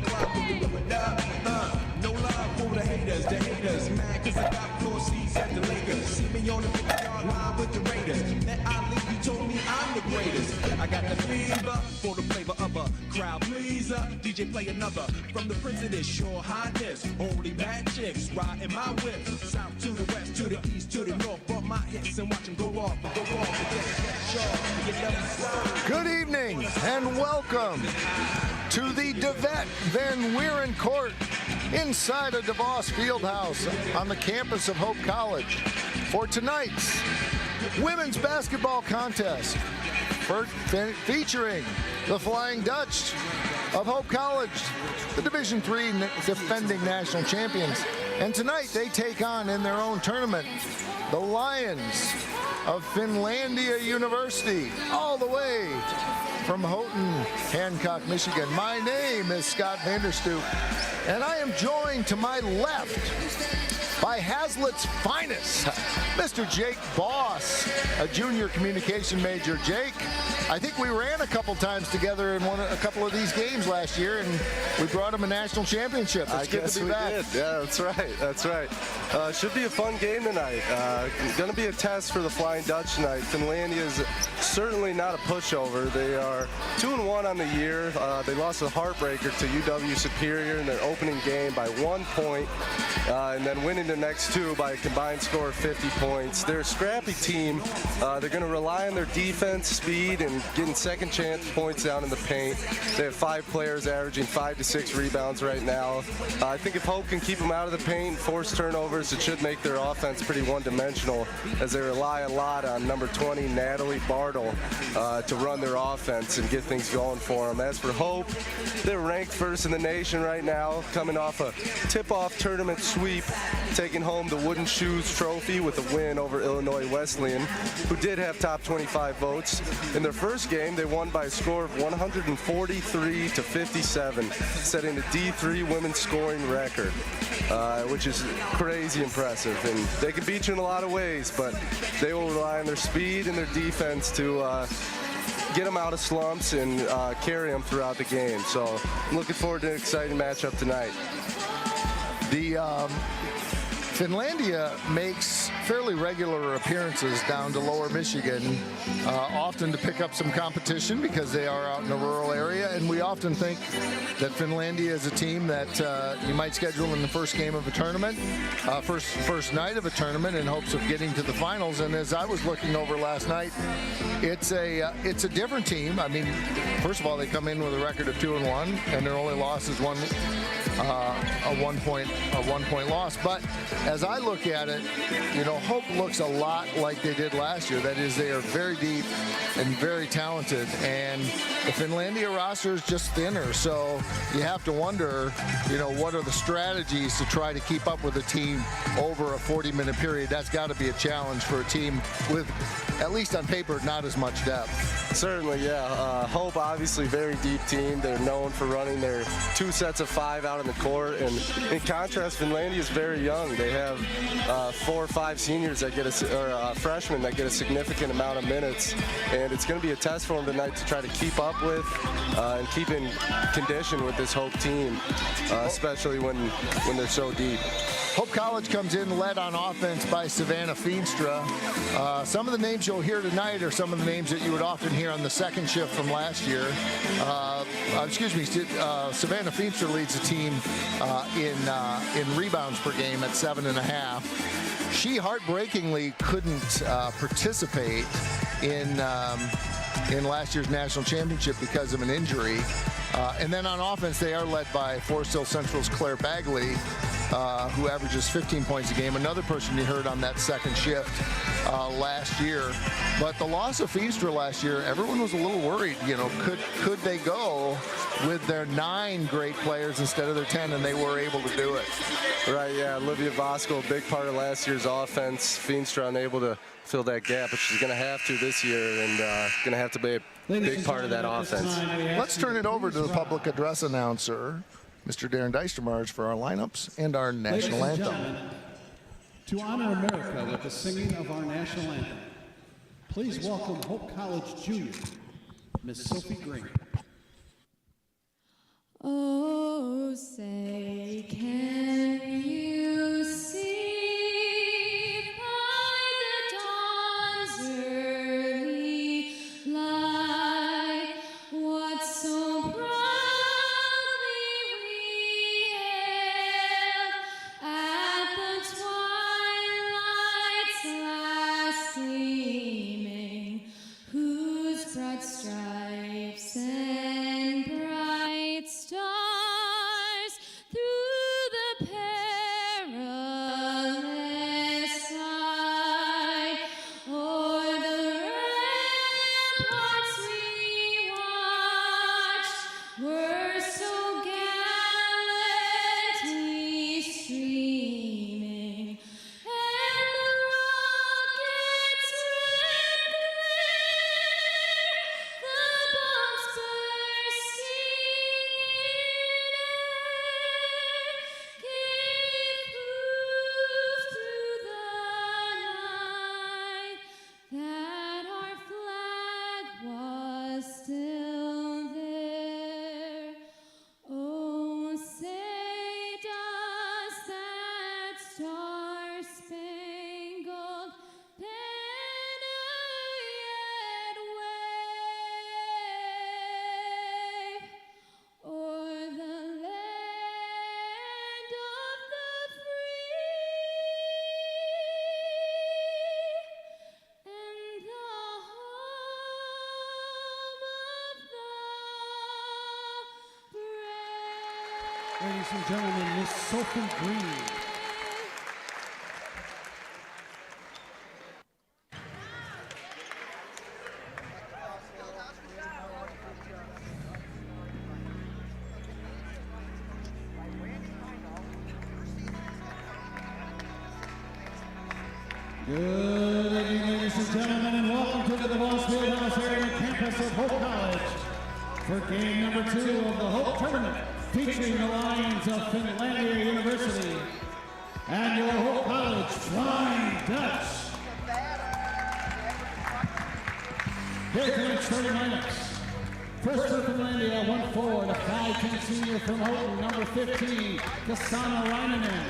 club when you do it up. No love for the haters, mad 'cause I got 4 seats at the Lakers. See me on the 50-yard line with the Raiders. That Ali, you told me I'm the greatest. I got the fever for the flavor of a crowd pleaser. DJ play another from the Prince of this shore highness. Only bad chicks riding my whip. South to the west, to the east, to the north. Bump my hits and watch them go off. Good evening and welcome to the DeVette Van Wieren Court inside of DeVos Fieldhouse on the campus of Hope College for tonight's women's basketball contest featuring the Flying Dutch of Hope College, the Division III defending national champions. And tonight they take on in their own tournament the Lions of Finlandia University, all the way from Houghton, Hancock, Michigan. My name is Scott Vanderstoop, and I am joined to my left by Hazlitt's finest, Mr. Jake Boss, a junior communication major. Jake, I think we ran a couple times together in a couple of these games last year, and we brought him a national championship. It's good to be back. Did. Yeah, that's right. That's right. Should be a fun game tonight. Going to be a test for the Flying Dutch tonight. Finlandia is certainly not a pushover. They are 2-1 on the year. They lost a heartbreaker to UW Superior in their opening game by 1 point, and then winning the next 2 by a combined score of 50 points. They're a scrappy team. They're going to rely on their defense, speed, and getting second chance points down in the paint. They have 5 players averaging 5 to 6 rebounds right now. I think if Hope can keep them out of the paint, force turnovers, it should make their offense pretty one-dimensional, as they rely a lot on number 20, Natalie Bartle, to run their offense and get things going for them. As for Hope, they're ranked first in the nation right now, coming off a tip-off tournament sweep, taking home the Wooden Shoes Trophy with a win over Illinois Wesleyan, who did have top 25 votes. In their first game, they won by a score of 143 to 57, setting a D3 women's scoring record, which is crazy impressive. And they can beat you in a lot of ways, but they will rely on their speed and their defense to get them out of slumps and carry them throughout the game. So I'm looking forward to an exciting matchup tonight. The Finlandia makes fairly regular appearances down to Lower Michigan, often to pick up some competition because they are out in a rural area, and we often think that Finlandia is a team that you might schedule in the first game of a tournament, first night of a tournament, in hopes of getting to the finals. And as I was looking over last night, it's a different team. I mean, first of all, they come in with a record of 2-1, and their only loss is a one point loss. But as I look at it, you know, Hope looks a lot like they did last year. That is, they are very deep and very talented, and the Finlandia roster is just thinner. So you have to wonder, you know, what are the strategies to try to keep up with a team over a 40-minute period? That's got to be a challenge for a team with, at least on paper, not as much depth. Certainly, yeah. Hope, obviously, very deep team. They're known for running their 2 sets of 5 out on the court, and in contrast, Finlandia is very young. They have 4 or 5 seniors that get freshmen that get a significant amount of minutes, and it's going to be a test for them tonight to try to keep up with and keep in condition with this Hope team, especially when they're so deep. Hope College comes in led on offense by Savannah Feenstra. Some of the names you'll hear tonight are some of the names that you would often hear on the second shift from last year. Savannah Feenstra leads the team in rebounds per game at 7.5. She heartbreakingly couldn't participate in last year's national championship because of an injury. And then on offense, they are led by Forest Hill Central's Claire Bagley, who averages 15 points a game. Another person you heard on that second shift last year. But the loss of Feenstra last year, everyone was a little worried. You know, could they go with their 9 great players instead of their 10, and they were able to do it. Right, yeah. Olivia Vosco, a big part of last year's offense. Feenstra unable to fill that gap, but she's going to have to this year, and going to have to be a big part of that offense. Let's turn it over to the public address announcer, Mr. Darren Dijstermars, for our lineups and our national anthem. To honor America with the singing of our national anthem, please welcome Hope College Junior, Miss Sophie Green. Oh. Ladies and gentlemen, Miss Sophie Green. Good evening, ladies and gentlemen, and welcome to the DeVos Fieldhouse area campus of Hope College for game number 2 of the Hope Tournament, featuring the Lions of Finlandia University and your Hope College Flying Dutch. Here's tonight's starting lineups. First for Finlandia, 1-4, the 5'10" senior from Houghton, number 15, Kasana Rainanen.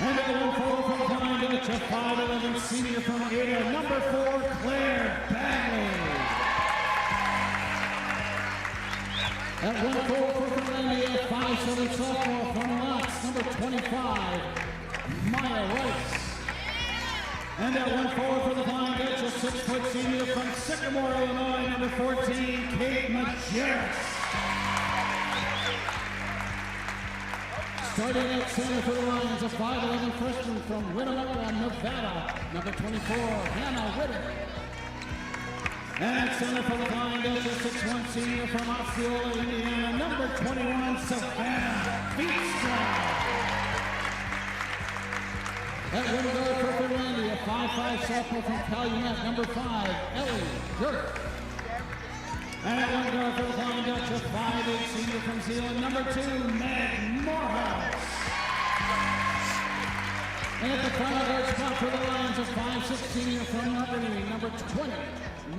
And at the 1-4 from Flying Dutch, a 5'11" senior from Ada, number 4, Claire Bagley. At 1-4 for Finlandia, 5'7" sophomore from Lotz, number 25, Maya Rice. And at 1-4 for the Flying Dutch, a 6-foot senior from Sycamore, Illinois, number 14, Kate Majerus. Starting at center for the Lions, a 5'11" freshman from Winnemucca, Nevada, number 24, Hannah Whitter. And at center for the Flying Dutch, a 6'1" senior from Osceola, Indiana, number 21, Savannah Feastra. At wing guard for Finlandia, a 5'5" sophomore from Calumet, number 5, Ellie Dirk. And at one guard for the Flying Dutch, a 5'8" senior from Zealand, number 2, Meg Morehouse. And at the final guard spot for the Lions, a 5'6" senior from Albany, number 20,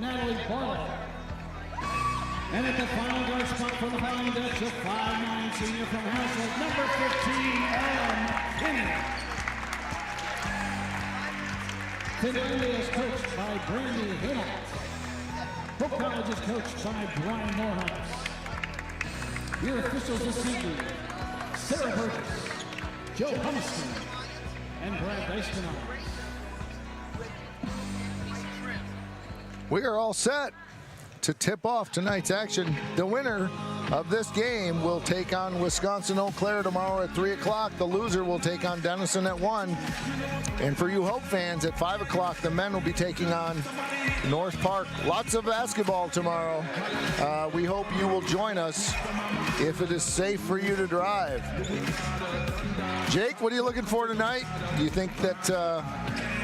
Natalie Barlow. And at the final guard spot for the Flying Dutch, a 5'9" senior from Hassel, number 15, Ella McKinney. Finlandia is coached by Brandy Hill. Hope College is coached by Brian Morehouse. Your officials this evening, Sarah Burgess, Joe Humiston, and Brad Dyston. We are all set to tip off tonight's action. The winner of this game will take on Wisconsin-Eau Claire tomorrow at 3 o'clock. The loser will take on Denison at 1. And for you Hope fans, at 5 o'clock, the men will be taking on North Park. Lots of basketball tomorrow. We hope you will join us if it is safe for you to drive. Jake, what are you looking for tonight? Do you think that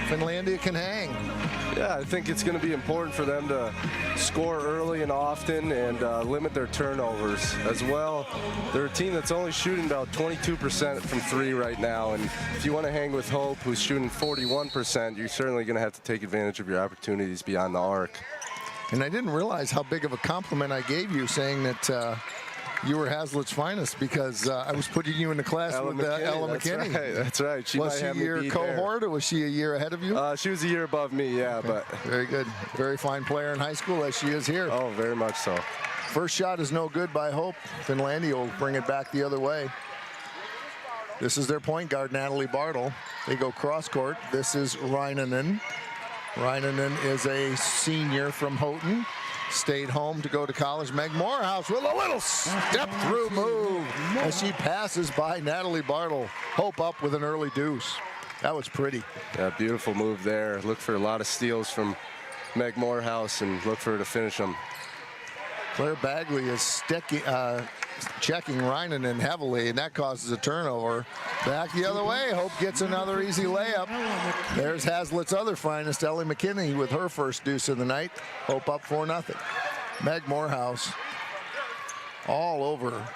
Finlandia can hang? Yeah, I think it's going to be important for them to score early and often and limit their turnovers as well. They're a team that's only shooting about 22% from 3 right now, and if you want to hang with Hope, who's shooting 41%, you're certainly going to have to take advantage of your opportunities beyond the arc. And I didn't realize how big of a compliment I gave you saying that you were Hazlitt's finest, because I was putting you in the class with Ella McKinney. That's right. She was she your cohort, or was she a year ahead of you? She was a year above me, yeah. Okay. But very good. Very fine player in high school, as she is here. Oh, very much so. First shot is no good by Hope. Finlandia will bring it back the other way. This is their point guard, Natalie Bartle. They go cross court. This is Rainanen. Rainanen is a senior from Houghton. Stayed home to go to college. Meg Morehouse with a little step-through move as she passes by Natalie Bartle. Hope up with an early deuce. That was pretty. Yeah, beautiful move there. Look for a lot of steals from Meg Morehouse and look for her to finish them. Claire Bagley is checking Rainanen heavily, and that causes a turnover. Back the other way. Hope gets another easy layup. There's Hazlitt's other finest, Ellie McKinney, with her first deuce of the night. Hope up 4-0. Meg Morehouse all over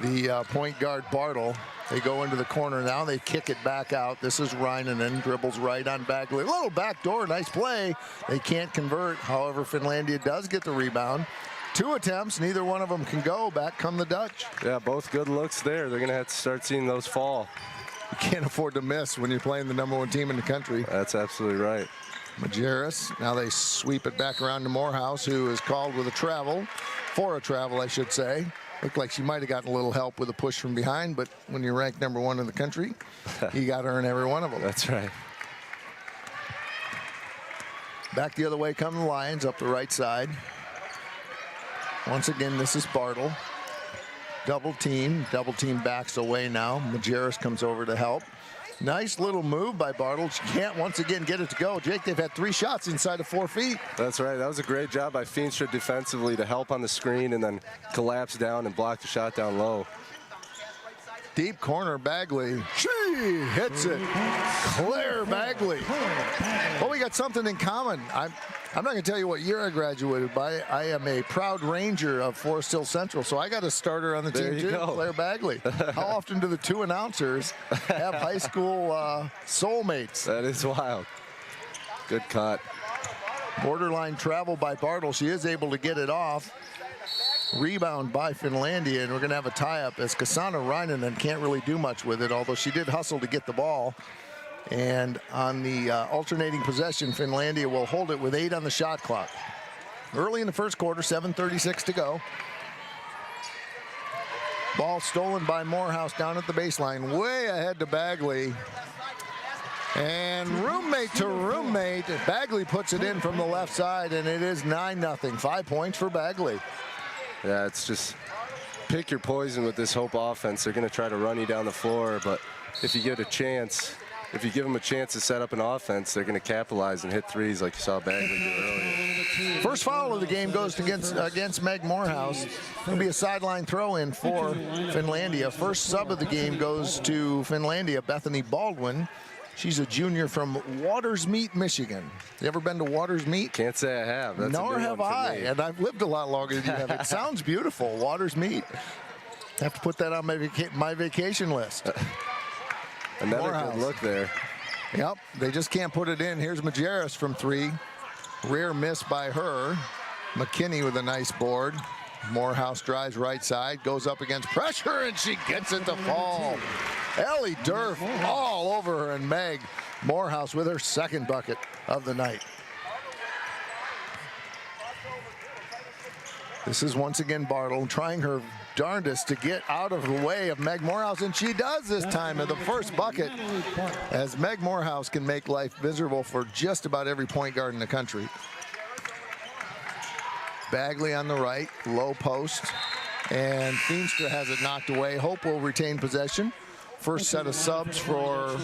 the point guard Bartle. They go into the corner now. They kick it back out. This is Rainanen, dribbles right on Bagley. Little backdoor, nice play. They can't convert. However, Finlandia does get the rebound. 2 attempts, neither one of them can go. Back come the Dutch. Yeah, both good looks there. They're going to have to start seeing those fall. You can't afford to miss when you're playing the #1 team in the country. That's absolutely right. Majerus, now they sweep it back around to Morehouse, who is called with a travel, for a travel, I should say. Looked like she might have gotten a little help with a push from behind, but when you're ranked #1 in the country, you got to earn every one of them. That's right. Back the other way come the Lions up the right side. Once again, this is Bartle. double team backs away now. Majerus comes over to help. Nice little move by Bartle. She can't once again get it to go. Jake, they've had 3 shots inside of 4 feet. That's right. That was a great job by Feenstra defensively to help on the screen and then collapse down and block the shot down low. Deep corner, Bagley. She hits it. Claire Bagley. Well, we got something in common. I'm not going to tell you what year I graduated by. I am a proud Ranger of Forest Hill Central, so I got a starter on the team too, Claire Bagley. How often do the 2 announcers have high school soulmates? That is wild. Good cut. Borderline travel by Bartle. She is able to get it off. Rebound by Finlandia, and we're going to have a tie-up as Kasana Reinanen can't really do much with it, although she did hustle to get the ball. And on the alternating possession, Finlandia will hold it with 8 on the shot clock. Early in the first quarter, 7:36 to go. Ball stolen by Morehouse down at the baseline, way ahead to Bagley. And roommate to roommate, Bagley puts it in from the left side, and it is 9-0. 5 points for Bagley. Yeah, it's just pick your poison with this Hope offense. They're going to try to run you down the floor, but if you get a chance, if you give them a chance to set up an offense, they're going to capitalize and hit threes like you saw Bagley do earlier. First foul of the game goes against Meg Morehouse. It'll be a sideline throw-in for Finlandia. First sub of the game goes to Finlandia, Bethany Baldwin. She's a junior from Watersmeet, Michigan. You ever been to Watersmeet? Can't say I have. That's Nor have I, and I've lived a lot longer than you have. It sounds beautiful, Watersmeet. Have to put that on my vacation list. Another Morehouse. good look there. Yep, they just can't put it in. Here's Majerus from 3. Rear miss by her. McKinney with a nice board. Morehouse drives right side, goes up against pressure, and she gets it to fall. Ellie Durf all over her, and Meg Morehouse with her 2nd bucket of the night. This is once again Bartle trying her darndest to get out of the way of Meg Morehouse, and she does this time at the first bucket, as Meg Morehouse can make life miserable for just about every point guard in the country. Bagley on the right, low post, and Feenstra has it knocked away. Hope will retain possession. First set of subs for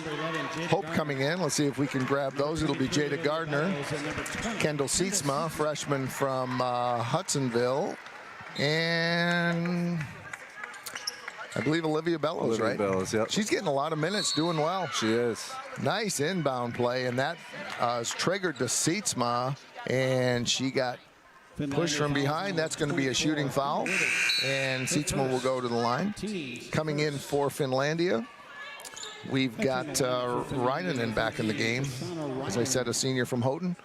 Hope coming in. Let's see if we can grab those. It'll be Jada Gardner, Kendall Sietsma, freshman from Hudsonville, and I believe Olivia Bellows, right? Bellows, yep. She's getting a lot of minutes, doing well. She is. Nice inbound play, and that is triggered to Sietsma, and she got pushed from behind. That's going to be a shooting foul, and Sietsma will go to the line. Coming in for Finlandia, we've got Reinanen back in the game. As I said, a senior from Houghton.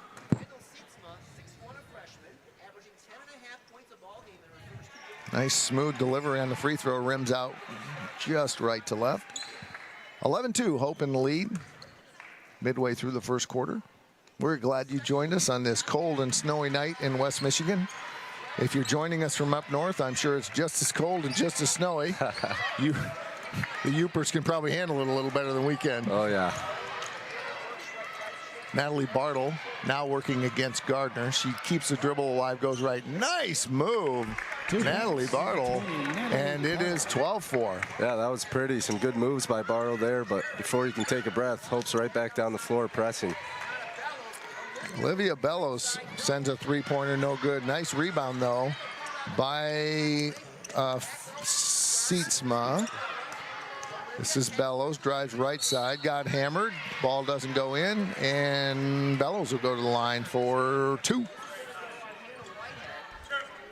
Nice smooth delivery on the free throw, rims out just right to left. 11-2, Hope in the lead midway through the first quarter. We're glad you joined us on this cold and snowy night in West Michigan. If you're joining us from up north, I'm sure it's just as cold and just as snowy. The Yoopers can probably handle it a little better than we can. Oh, yeah. Natalie Bartle now working against Gardner. She keeps the dribble alive, goes right. Nice move, Natalie Bartle, and it is 12-4. Yeah, that was pretty. Some good moves by Bartle there, but before you can take a breath, Hope's right back down the floor pressing. Olivia Bellows sends a 3-pointer, no good. Nice rebound, though, by Sietsma. This is Bellows, drives right side, got hammered. Ball doesn't go in, and Bellows will go to the line for 2.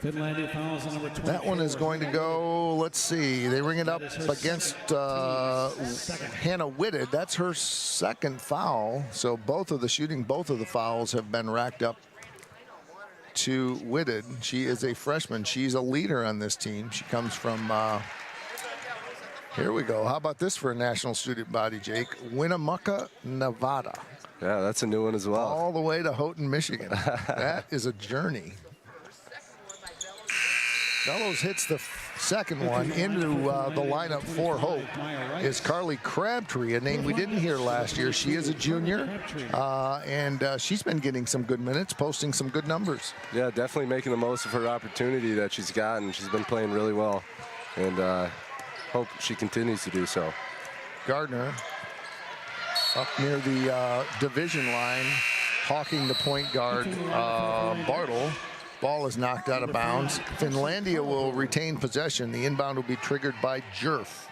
Finlandia fouls on number 24. That one is going to go, let's see, they ring it up against Hannah Whitted. That's her 2nd foul. So both of the fouls have been racked up to Whitted. She is a freshman. She's a leader on this team. She comes from, here we go. How about this for a national student body, Jake? Winnemucca, Nevada. Yeah, that's a new one as well. All the way to Houghton, Michigan. That is a journey. Bellows hits the 2nd one into the lineup for Hope is Carly Crabtree, a name we didn't hear last year. She is a junior, and she's been getting some good minutes, posting some good numbers. Yeah, definitely making the most of her opportunity that she's gotten. She's been playing really well. and hope she continues to do so. Gardner up near the division line, hawking the point guard Bartle. Ball is knocked out of bounds. Finlandia will retain possession. The inbound will be triggered by Jerf.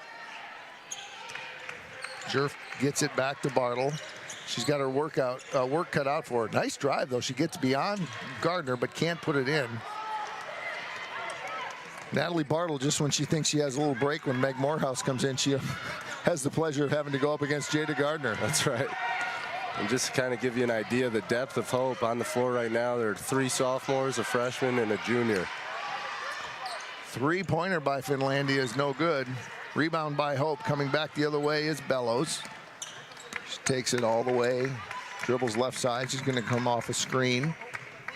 Jerf gets it back to Bartle. She's got her work cut out for her. Nice drive, though. She gets beyond Gardner, but can't put it in. Natalie Bartle, just when she thinks she has a little break, when Meg Morehouse comes in, she has the pleasure of having to go up against Jada Gardner. That's right. And just to kind of give you an idea of the depth of Hope on the floor right now, there are 3 sophomores, a freshman, and a junior. Three-pointer by Finlandia is no good. Rebound by Hope. Coming back the other way is Bellows. She takes it all the way, dribbles left side. She's going to come off a screen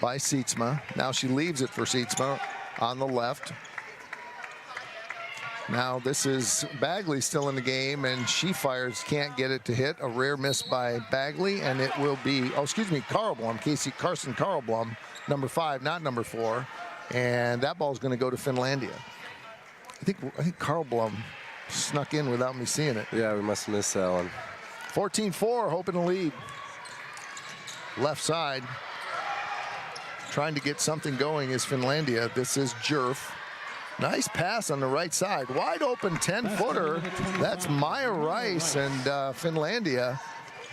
by Sietsma. Now she leaves it for Sietsma on the left. Now this is Bagley still in the game, and she fires, can't get it to hit. A rare miss by Bagley, and it will be, oh, excuse me, Carlblom, Carson Carlblom, number 5, not number 4. And that ball is going to go to Finlandia. I think Carlblom snuck in without me seeing it. Yeah, we must have missed that one. 14-4, hoping to lead. Left side. Trying to get something going is Finlandia. This is Jerf. Nice pass on the right side. Wide open 10-footer. That's Maya Rice, and Finlandia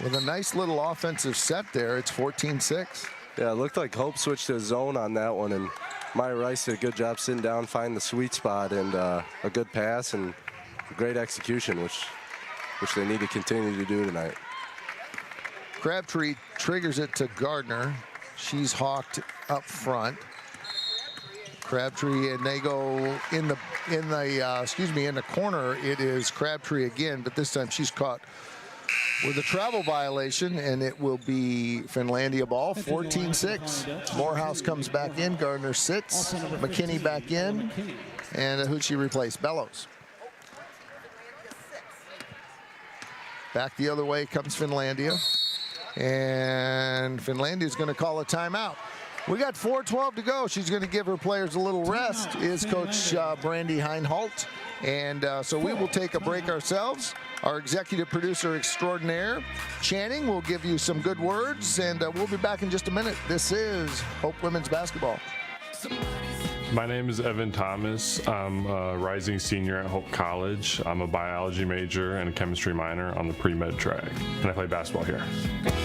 with a nice little offensive set there. It's 14-6. Yeah, it looked like Hope switched to a zone on that one, and Maya Rice did a good job sitting down, finding the sweet spot, and a good pass and great execution, which they need to continue to do tonight. Crabtree triggers it to Gardner. She's hawked up front. Crabtree, and they go in the corner. It is Crabtree again, but this time she's caught with a travel violation, and it will be Finlandia ball. 14-6. Morehouse comes back in. Gardner sits. McKinney back in, and who'd she replace? Bellows. Back the other way comes Finlandia, and Finlandia is going to call a timeout. We got 4:12 to go. She's going to give her players a little rest, is Coach Brandy Heinholt. And so we will take a break ourselves. Our executive producer extraordinaire, Channing, will give you some good words, and we'll be back in just a minute. This is Hope Women's Basketball. My name is Evan Thomas. I'm a rising senior at Hope College. I'm a biology major and a chemistry minor on the pre-med track, and I play basketball here.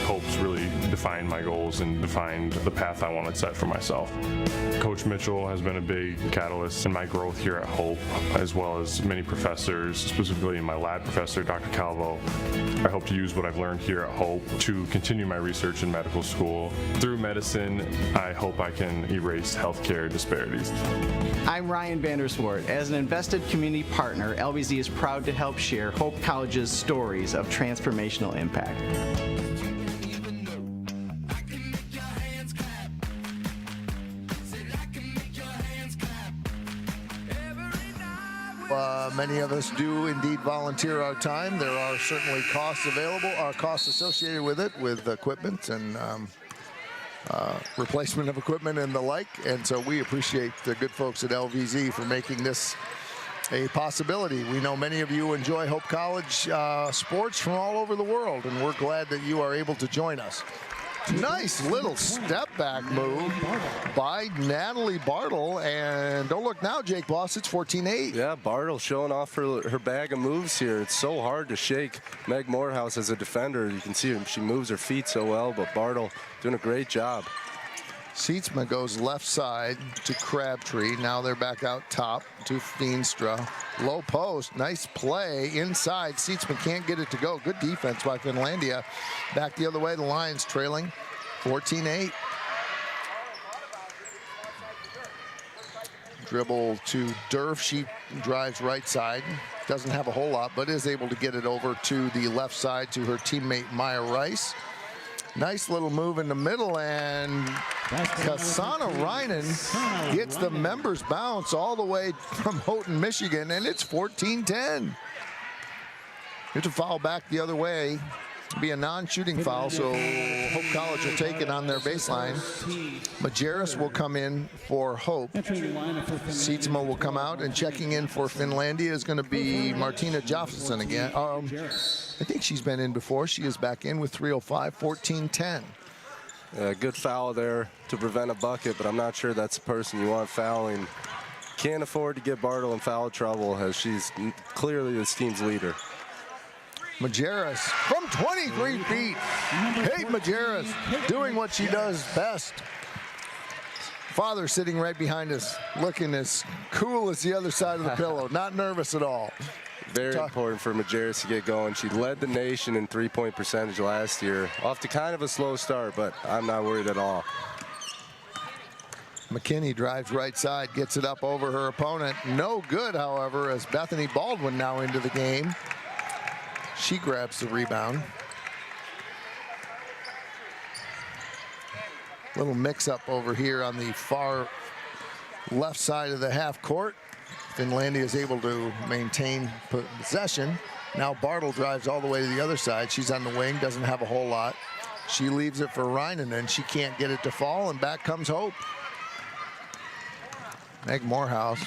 Hope's really defined my goals and defined the path I want to set for myself. Coach Mitchell has been a big catalyst in my growth here at Hope, as well as many professors, specifically my lab professor, Dr. Calvo. I hope to use what I've learned here at Hope to continue my research in medical school. Through medicine, I hope I can erase healthcare disparities. I'm Ryan Vanderswart. As an invested community partner, LBZ is proud to help share Hope College's stories of transformational impact. Many of us do indeed volunteer our time. There are certainly costs available, costs associated with it, with equipment and replacement of equipment and the like. And so we appreciate the good folks at LVZ for making this a possibility. We know many of you enjoy Hope College sports from all over the world, and we're glad that you are able to join us. Nice little step back move by Natalie Bartle, and don't look now, Jake Boss, it's 14-8. Yeah, Bartle showing off her bag of moves here. It's so hard to shake Meg Morehouse as a defender. You can see she moves her feet so well, but Bartle doing a great job. Sietsma goes left side to Crabtree. Now they're back out top to Feenstra. Low post, nice play inside. Sietsma can't get it to go. Good defense by Finlandia. Back the other way, the Lions trailing 14-8. Dribble to Durf. She drives right side. Doesn't have a whole lot, but is able to get it over to the left side to her teammate Maya Rice. Nice little move in the middle, and Kasana Reinen gets the members bounce all the way from Houghton, Michigan, and it's 14-10. Here's a foul back the other way. Be a non-shooting foul, so Hope College will take it on their baseline. Majerus will come in for Hope. Sietsema will come out, and checking in for Finlandia is going to be Martina Jofferson again. I think she's been in before. She is back in with 3:05, 14-10. Good foul there to prevent a bucket, but I'm not sure that's the person you want fouling. Can't afford to get Bartle in foul trouble, as she's clearly this team's leader. Majerus from 23 feet. Kate Majerus doing what she does best. Father sitting right behind us, looking as cool as the other side of the pillow, not nervous at all. Very important for Majerus to get going. She led the nation in three-point percentage last year. Off to kind of a slow start, but I'm not worried at all. McKinney drives right side, gets it up over her opponent. No good, however, as Bethany Baldwin now into the game. She grabs the rebound. Little mix-up over here on the far left side of the half court. Finlandia is able to maintain possession. Now Bartle drives all the way to the other side. She's on the wing, doesn't have a whole lot. She leaves it for Reinanen. She can't get it to fall, and back comes Hope. Meg Morehouse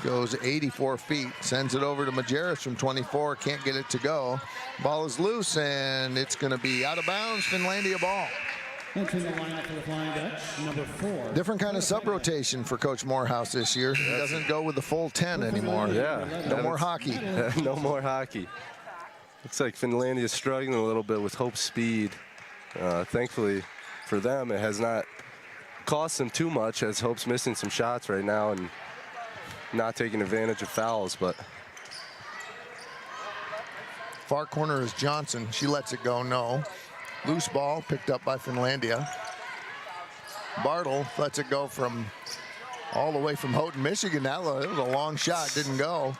goes 84 feet, sends it over to Majerus from 24, can't get it to go. Ball is loose, and it's going to be out of bounds. Finlandia ball. Entering the lineup for the Flying Dutch, number 4. Different kind of sub-rotation for Coach Morehouse this year. He doesn't go with the full 10 anymore. Yeah. No more hockey. No more hockey. Looks like Finlandia is struggling a little bit with Hope's speed. Thankfully for them, it has not cost them too much, as Hope's missing some shots right now and not taking advantage of fouls. But far corner is Johnson. She lets it go, no. Loose ball picked up by Finlandia. Bartle lets it go from all the way from Houghton, Michigan. That was a long shot, didn't go.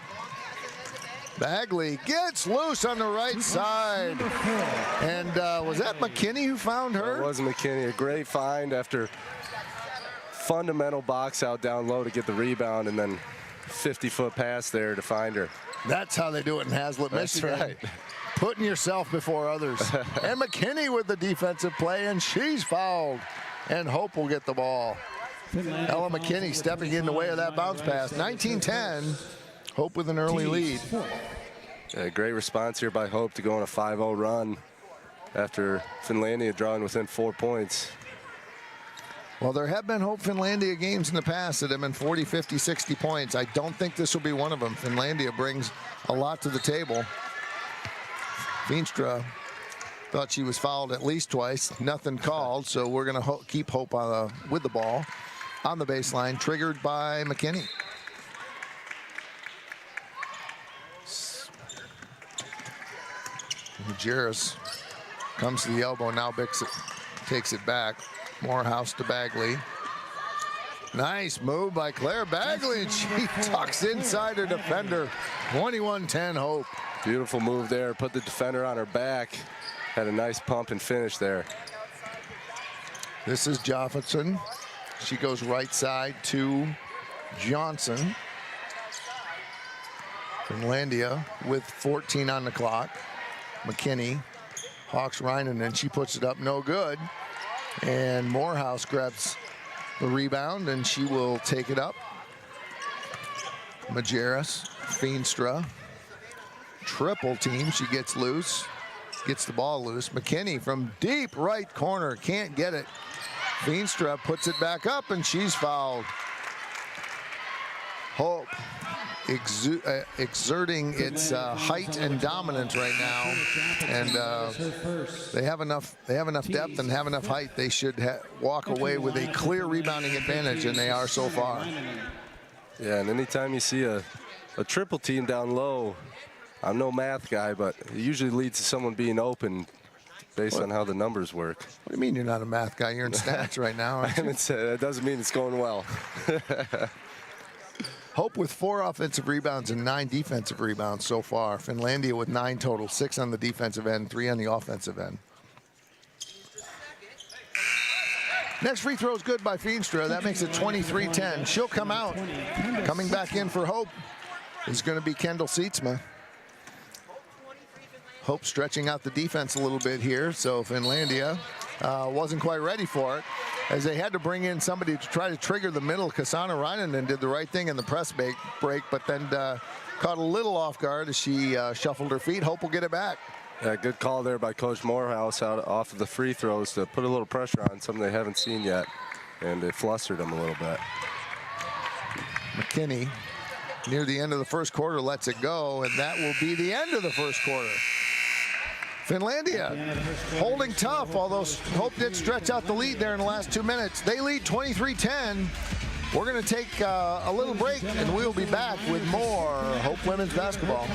Bagley gets loose on the right side. And was that McKinney who found her? It was McKinney. A great find after fundamental box out down low to get the rebound, and then 50-foot pass there to find her. That's how they do it in Hazlet, Michigan. That's right. Putting yourself before others. And McKinney with the defensive play, and she's fouled. And Hope will get the ball. Ella McKinney stepping in the way of that bounce pass. 19-10. Hope with an early lead. Yeah, great response here by Hope to go on a 5-0 run after Finlandia drawing within 4 points. Well, there have been Hope Finlandia games in the past that have been 40, 50, 60 points. I don't think this will be one of them. Finlandia brings a lot to the table. Veenstra thought she was fouled at least twice. Nothing called, so we're going to keep Hope with the ball on the baseline, triggered by McKinney. Majerus comes to the elbow, now takes it back. Morehouse to Bagley. Nice move by Claire Bagley, and she tucks inside her defender. 21-10 Hope. Beautiful move there, put the defender on her back. Had a nice pump and finish there. This is Jofferson. She goes right side to Johnson. Finlandia with 14 on the clock. McKinney hawks Reinanen, and she puts it up, no good. And Morehouse grabs the rebound, and she will take it up. Majerus, Veenstra, triple team. She gets loose, gets the ball loose. McKinney from deep right corner, can't get it. Veenstra puts it back up, and she's fouled. Hope exerting its height and dominance right now, and they have enough depth and have enough height. They should walk away with a clear rebounding advantage, and they are so far. Yeah, and anytime you see a triple team down low, I'm no math guy, but it usually leads to someone being open based on how the numbers work. What do you mean you're not a math guy? You're in stats right now. And that doesn't mean it's going well. Hope with 4 offensive rebounds and 9 defensive rebounds so far. Finlandia with 9 total, 6 on the defensive end, 3 on the offensive end. Next free throw is good by Veenstra. That makes it 23-10. She'll come out. Coming back in for Hope is going to be Kendall Sietsema. Hope stretching out the defense a little bit here, so Finlandia wasn't quite ready for it, as they had to bring in somebody to try to trigger the middle. Kasana Reinanen did the right thing in the press break, but then caught a little off guard as she shuffled her feet. Hope will get it back. Yeah, good call there by Coach Morehouse off of the free throws to put a little pressure on something they haven't seen yet, and it flustered them a little bit. McKinney, near the end of the first quarter, lets it go, and that will be the end of the first quarter. Finlandia holding tough, although Hope did stretch out the lead there in the last 2 minutes. They lead 23-10. We're going to take a little break, and we'll be back with more Hope Women's Basketball.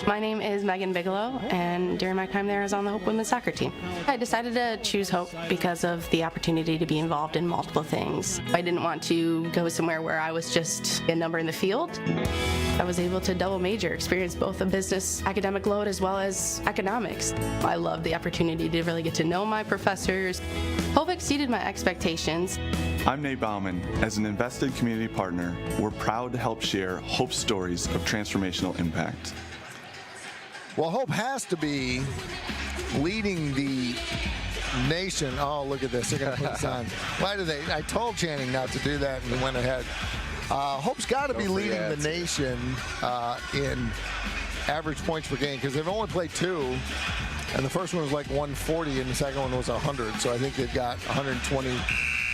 My name is Megan Bigelow, and during my time there, I was on the Hope Women's Soccer team. I decided to choose Hope because of the opportunity to be involved in multiple things. I didn't want to go somewhere where I was just a number in the field. I was able to double major, experience both a business academic load as well as economics. I loved the opportunity to really get to know my professors. Hope exceeded my expectations. I'm Nate Bauman. As an invested community partner, we're proud to help share Hope's stories of transformational impact. Well, Hope has to be leading the nation. Oh, look at this. They're going to put this on. Why do they? I told Channing not to do that, and he went ahead. Hope's got to be leading the nation in average points per game, because they've only played 2. And the first one was like 140, and the second one was 100. So I think they've got 120.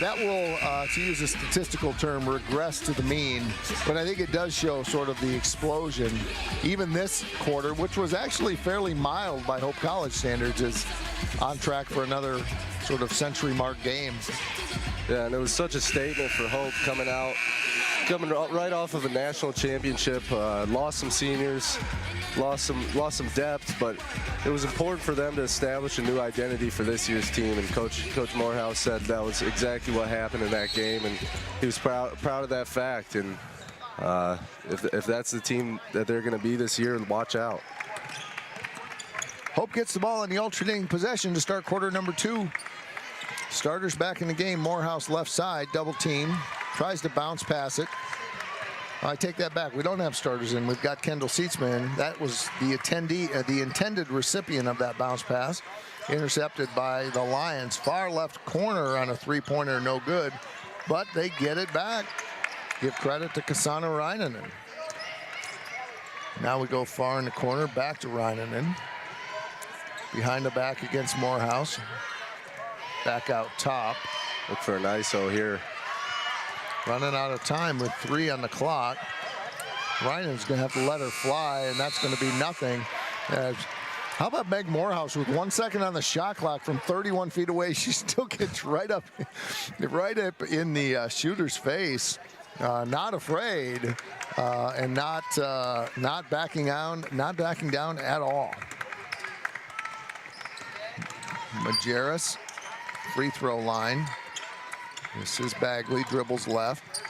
That will, to use a statistical term, regress to the mean. But I think it does show sort of the explosion. Even this quarter, which was actually fairly mild by Hope College standards, is on track for another sort of century mark game. Yeah, and it was such a statement for Hope coming right off of a national championship. Lost some seniors, lost some depth, but it was important for them to establish a new identity for this year's team. And Coach Morehouse said that was exactly what happened in that game, and he was proud of that fact. And if that's the team that they're going to be this year, watch out. Hope gets the ball in the alternating possession to start quarter number 2. Starters back in the game. Morehouse left side, double team. Tries to bounce pass it. I take that back. We don't have starters in. We've got Kendall Seatsman. That was the intended recipient of that bounce pass. Intercepted by the Lions. Far left corner on a three-pointer, no good. But they get it back. Give credit to Kasana Reinanen. Now we go far in the corner, back to Reinanen. Behind the back against Morehouse. Back out top. Look for an ISO here. Running out of time with 3 on the clock. Ryan's going to have to let her fly, and that's going to be nothing. How about Meg Morehouse with 1 second on the shot clock from 31 feet away? She still gets right up in the shooter's face. Not afraid, and not backing down at all. Majerus, free throw line. This is Bagley, dribbles left.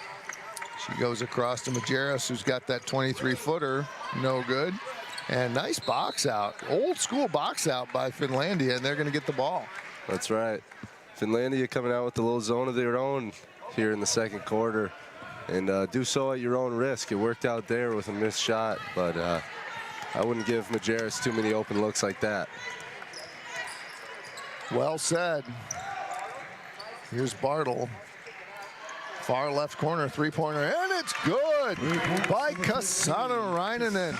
She goes across to Majerus, who's got that 23-footer, no good. And nice box out, old school box out by Finlandia, and they're going to get the ball. That's right. Finlandia coming out with a little zone of their own here in the second quarter, and do so at your own risk. It worked out there with a missed shot, but I wouldn't give Majerus too many open looks like that. Well said. Here's Bartle. Far left corner, three-pointer, and it's good by Kasana Reinanen.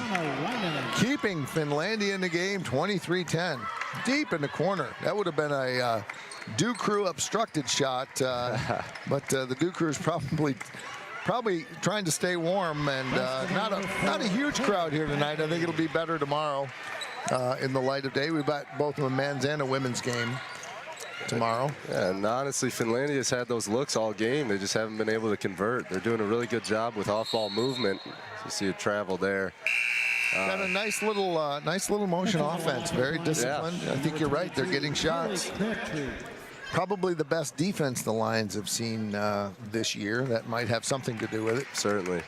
Keeping Finlandia in the game, 23-10. Deep in the corner. That would have been a Dew Crew obstructed shot, but the Dew Crew is probably trying to stay warm, and not a huge crowd here tonight. I think it'll be better tomorrow in the light of day. We've got both a men's and a women's game tomorrow. Yeah, and honestly, Finlandia's had those looks all game. They just haven't been able to convert. They're doing a really good job with off-ball movement. You see a travel there. Got a nice little motion offense. Very disciplined. Yeah. I think you're right. They're getting shots. Probably the best defense the Lions have seen this year. That might have something to do with it. Certainly.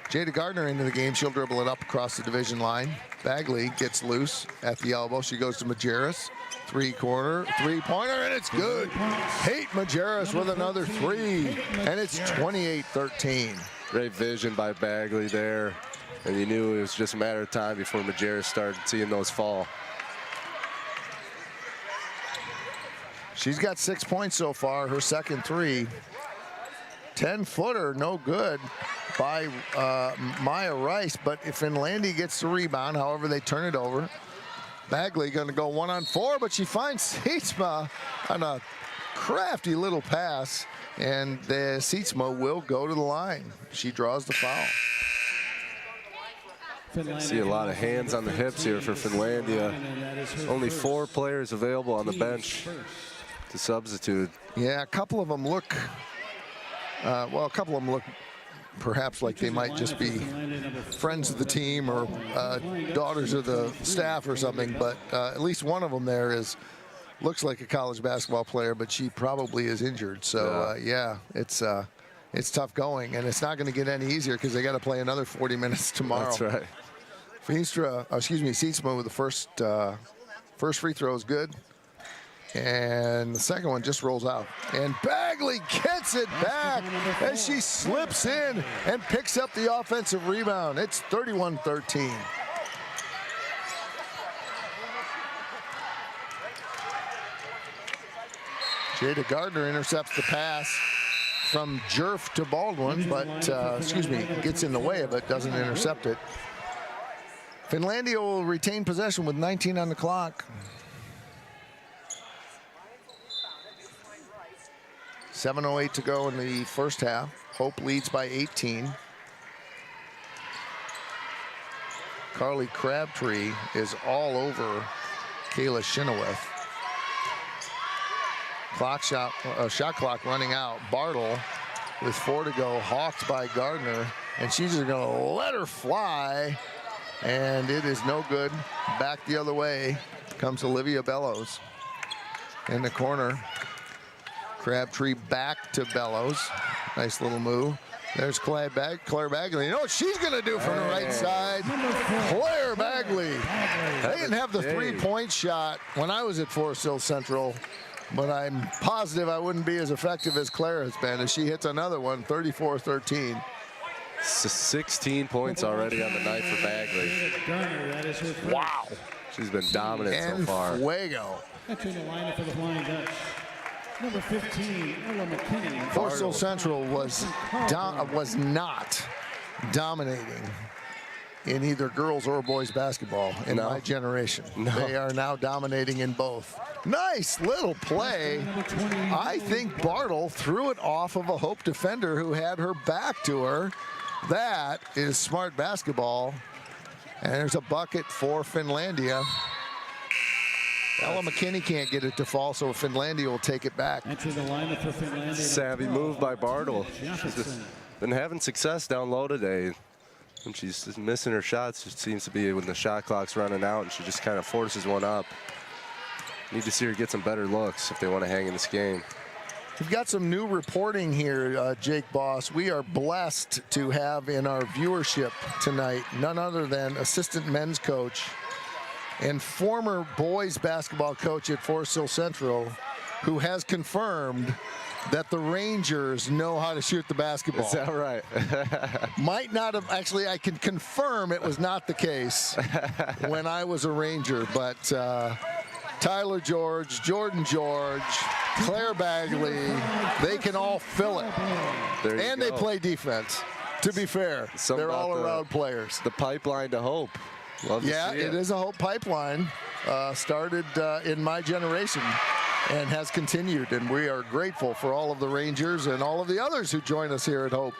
Jada Gardner into the game. She'll dribble it up across the division line. Bagley gets loose at the elbow. She goes to Majerus. Three-pointer, and it's good. Hate Majerus with another 3, and it's 28-13. Great vision by Bagley there. And you knew it was just a matter of time before Majerus started seeing those fall. She's got 6 points so far, her second three. 10-footer, no good by Maya Rice, but if Finlandia gets the rebound, however they turn it over, Bagley going to go 1-on-4, but she finds Sietsma on a crafty little pass, and the Sietsma will go to the line. She draws the foul. See a lot of hands on the hips here for Finlandia. Only 4 players available on the bench to substitute. Yeah, a couple of them look, perhaps like they might just be friends of the team or daughters of the staff or something, but at least one of them there looks like a college basketball player, but she probably is injured. So yeah, it's tough going, and it's not going to get any easier because they got to play another 40 minutes tomorrow. That's right. Sietsma with the first free throw is good. And the second one just rolls out. And Bagley gets it back as she slips in and picks up the offensive rebound. It's 31-13. Jada Gardner intercepts the pass from Jerf to Baldwin, but, gets in the way of it, doesn't intercept it. Finlandia will retain possession with 19 on the clock. 7:08 to go in the first half. Hope leads by 18. Carly Crabtree is all over Kayla Chenoweth. Shot clock running out. Bartle with 4 to go, hawked by Gardner, and she's just going to let her fly, and it is no good. Back the other way comes Olivia Bellows in the corner. Crabtree back to Bellows. Nice little move. There's Claire Bagley. You know what she's going to do from the right side? Claire Bagley. They didn't have the three-point shot when I was at Forest Hill Central, but I'm positive I wouldn't be as effective as Claire has been, as she hits another one, 34-13. 16 points already on the night for Bagley. Wow. She's been dominant so far. Fuego. Entering the lineup for the Flying Dutch. Number 15, Ella McKinney. Forest Hill Central was not dominating in either girls or boys basketball in my generation. They are now dominating in both. Nice little play. I think Bartle threw it off of a Hope defender who had her back to her. That is smart basketball. And there's a bucket for Finlandia. Ella McKinney can't get it to fall, so Finlandia will take it back. Entering the lineup for Finlandia. Savvy move by Bartle. She's been having success down low today. And she's just missing her shots. It seems to be when the shot clock's running out, and she just kind of forces one up. Need to see her get some better looks if they want to hang in this game. We've got some new reporting here, Jake Boss. We are blessed to have in our viewership tonight none other than assistant men's coach and former boys basketball coach at Forest Hill Central, who has confirmed that the Rangers know how to shoot the basketball. Is that right? Might not have, actually, I can confirm it was not the case when I was a Ranger, but Tyler George, Jordan George, Claire Bagley, they can all fill it. And they play defense, to be fair. They're all-around players. The pipeline to Hope. Love to see it is a Hope pipeline. Started in my generation and has continued, and we are grateful for all of the Rangers and all of the others who join us here at Hope.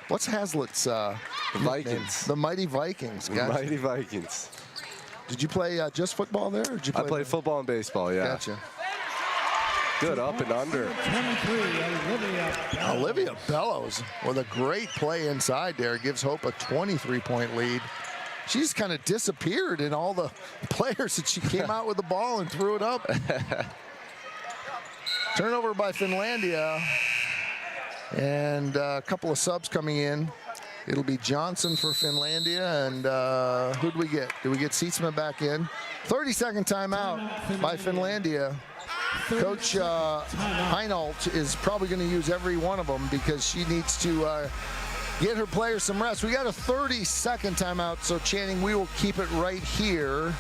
What's Hazlitt's Vikings. The Mighty Vikings. The Mighty Vikings. Did you play just football there? Or did you play I played football and baseball, yeah. Gotcha. Good up and under. 23, Olivia Bellows with a great play inside there. Gives Hope a 23-point lead. She's kind of disappeared in all the players that she came out with the ball and threw it up. Turnover by Finlandia. And a couple of subs coming in. It'll be Johnson for Finlandia, and who'd we get? Did we get Sietsma back in? 30-second timeout by Finlandia. Coach Heinold is probably going to use every one of them because she needs to get her players some rest. We got a 30-second timeout, so Channing, we will keep it right here.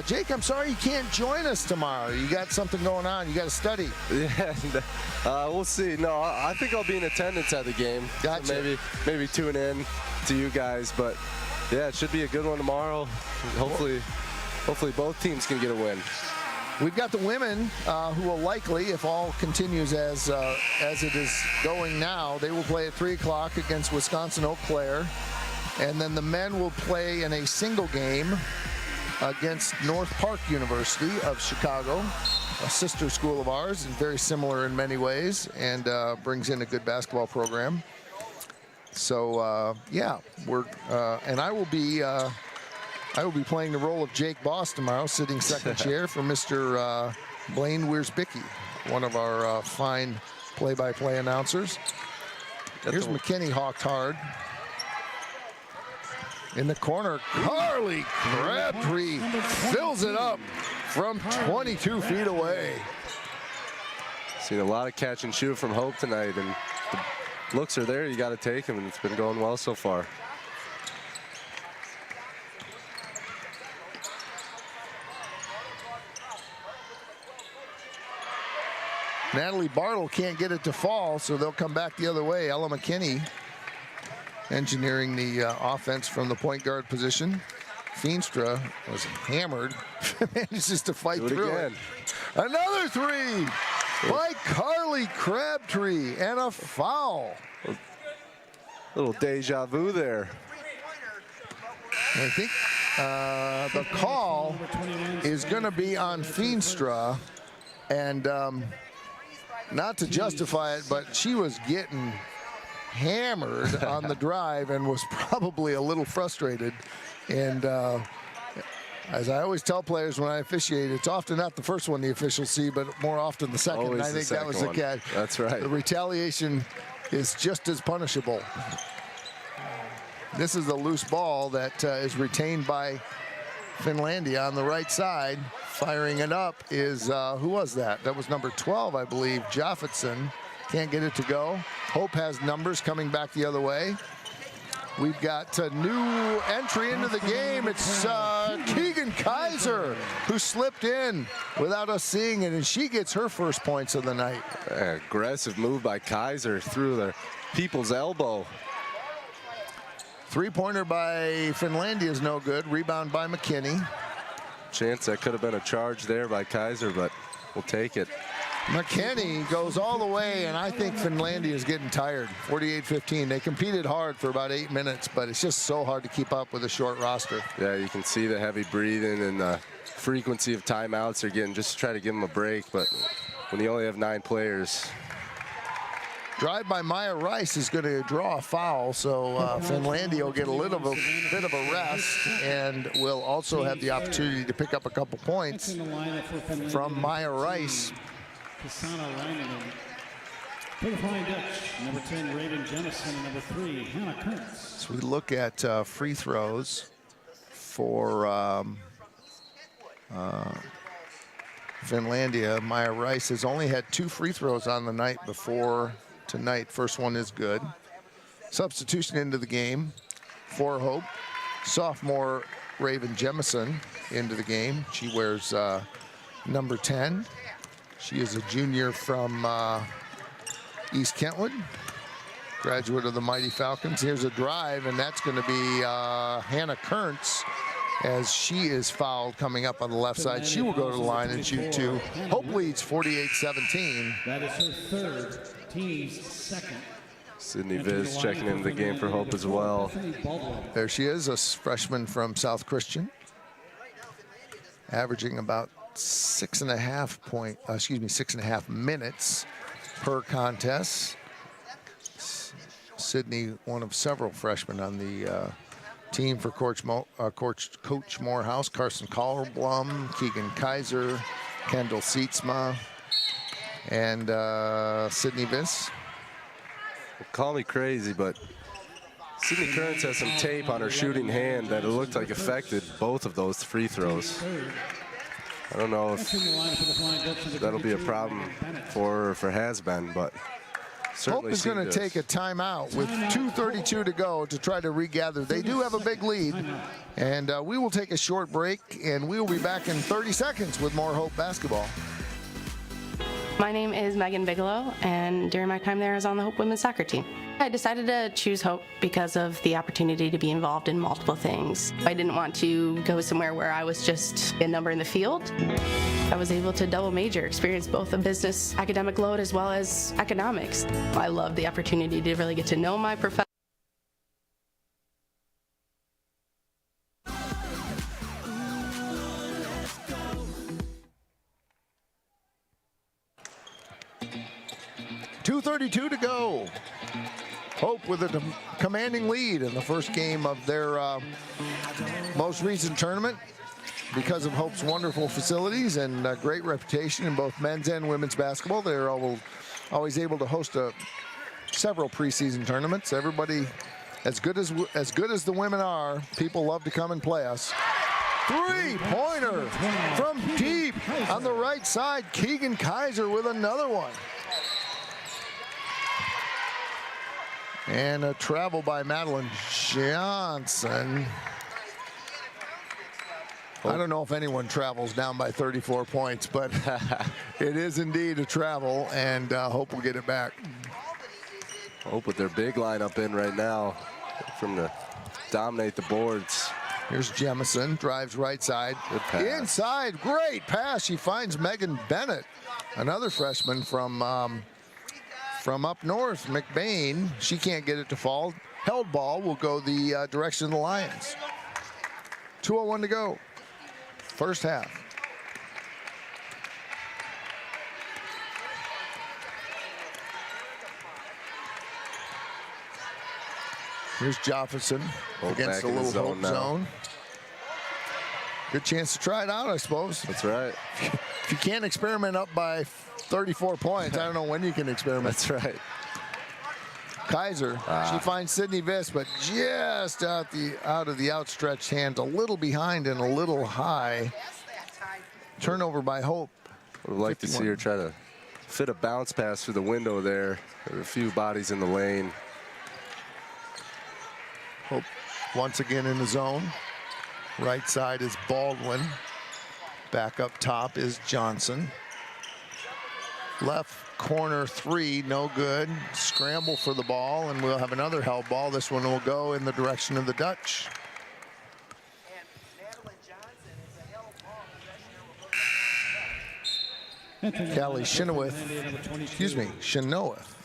Jake, I'm sorry you can't join us tomorrow. You got something going on. You got to study. Yeah, we'll see. No, I think I'll be in attendance at the game. Gotcha. So maybe tune in to you guys. But yeah, it should be a good one tomorrow. Hopefully both teams can get a win. We've got the women who will likely, if all continues as it is going now, they will play at 3 o'clock against Wisconsin Eau Claire. And then the men will play in a single game against North Park University of Chicago, a sister school of ours, and very similar in many ways, and brings in a good basketball program. So yeah, and I will be playing the role of Jake Boss tomorrow, sitting second chair for Mr. Blaine Wiersbicki, one of our fine play-by-play announcers. Here's McKinney hawked hard. In the corner, Carly Crabtree fills it up from 22 feet away. Seen a lot of catch and shoot from Hope tonight, and the looks are there. You got to take them, and it's been going well so far. Natalie Bartle can't get it to fall, so they'll come back the other way. Ella McKinney engineering the offense from the point guard position. Feenstra was hammered, manages to fight through it. Another three by Carly Crabtree, and a foul. Little deja vu there. I think the call is going to be on Feenstra, and not to justify it, but she was getting hammered on the drive and was probably a little frustrated. And as I always tell players when I officiate, it's often not the first one the officials see, but more often the second. Always and I think that was one. the catch. That's right. The retaliation is just as punishable. This is a loose ball that is retained by Finlandia on the right side. Firing it up is, who was that? That was number 12, I believe, Jaffetson. Can't get it to go. Hope has numbers coming back the other way. We've got a new entry into the game. It's Keegan Kaiser, who slipped in without us seeing it, and she gets her first points of the night. Aggressive move by Kaiser through the people's elbow. Three-pointer by Finlandia is no good. Rebound by McKinney. Chance that could have been a charge there by Kaiser, but we'll take it. McKinney goes all the way, and I think Finlandia is getting tired. 48-15. They competed hard for about 8 minutes, but it's just so hard to keep up with a short roster. Yeah, you can see the heavy breathing and the frequency of timeouts they're getting just to try to give them a break, but when you only have 9 players. Drive by Maya Rice is going to draw a foul, so Finlandia will get a little bit of a rest and will also have the opportunity to pick up a couple points from Maya Rice. Kasana Reinanen. For the Flying Dutch, number 10, Raven Jemison, and number 3, Hannah Kurtz. So we look at free throws for Finlandia. Maya Rice has only had 2 free throws on the night before tonight. First one is good. Substitution into the game for Hope. Sophomore Raven Jemison into the game. She wears number 10. She is a junior from East Kentwood, graduate of the Mighty Falcons. Here's a drive, and that's going to be Hannah Kurtz, as she is fouled coming up on the left side. She will go to the line and shoot 2. Hope leads 48-17. That is her third, team's second. Sydney Viz checking into the game for Hope as well. There she is, a freshman from South Christian, averaging about 6.5 minutes per contest. Sydney, one of several freshmen on the team for Coach Morehouse. Carson Caldblum, Keegan Kaiser, Kendall Seatsma, and Sydney Viss. Call me crazy, but Sydney Kurtz has some tape on her shooting hand that it looked like affected both of those free throws. I don't know if that'll be a problem for her, if it has been, but certainly Hope is going to take a timeout with 2:32 to go to try to regather. They do have a big lead, and we will take a short break, and we will be back in 30 seconds with more Hope basketball. My name is Megan Bigelow, and during my time there, I was on the Hope women's soccer team. I decided to choose Hope because of the opportunity to be involved in multiple things. I didn't want to go somewhere where I was just a number in the field. I was able to double major, experience both a business academic load as well as economics. I love the opportunity to really get to know my professor. .232 to go. Hope with a commanding lead in the first game of their most recent tournament because of Hope's wonderful facilities and great reputation in both men's and women's basketball. They're always able to host several preseason tournaments. Everybody, as good as the women are, people love to come and play us. Three-pointer from deep on the right side. Keegan Kaiser with another one. And a travel by Madeline Johnson. I don't know if anyone travels down by 34 points, but it is indeed a travel, and Hope will get it back. Hope with their big lineup in right now from to dominate the boards. Here's Jemison, drives right side. Inside, great pass. She finds Megan Bennett, another freshman from up north, McBain. She can't get it to fall. Held ball will go the direction of the Lions. 2:01 to go. First half. Here's Jefferson against a little Hope zone. Good chance to try it out, I suppose. That's right. If you can't experiment up by 34 points, I don't know when you can experiment. That's right. Kaiser, she finds Sydney Viss, but just out of the outstretched hands, a little behind and a little high. Turnover by Hope. Would like 51. To see her try to fit a bounce pass through the window there. There are a few bodies in the lane. Hope once again in the zone. Right side is Baldwin. Back up top is Johnson. Left corner three, no good. Scramble for the ball, and we'll have another held ball. This one will go in the direction of the Dutch. Callie Chenoweth, excuse me, Chenoweth.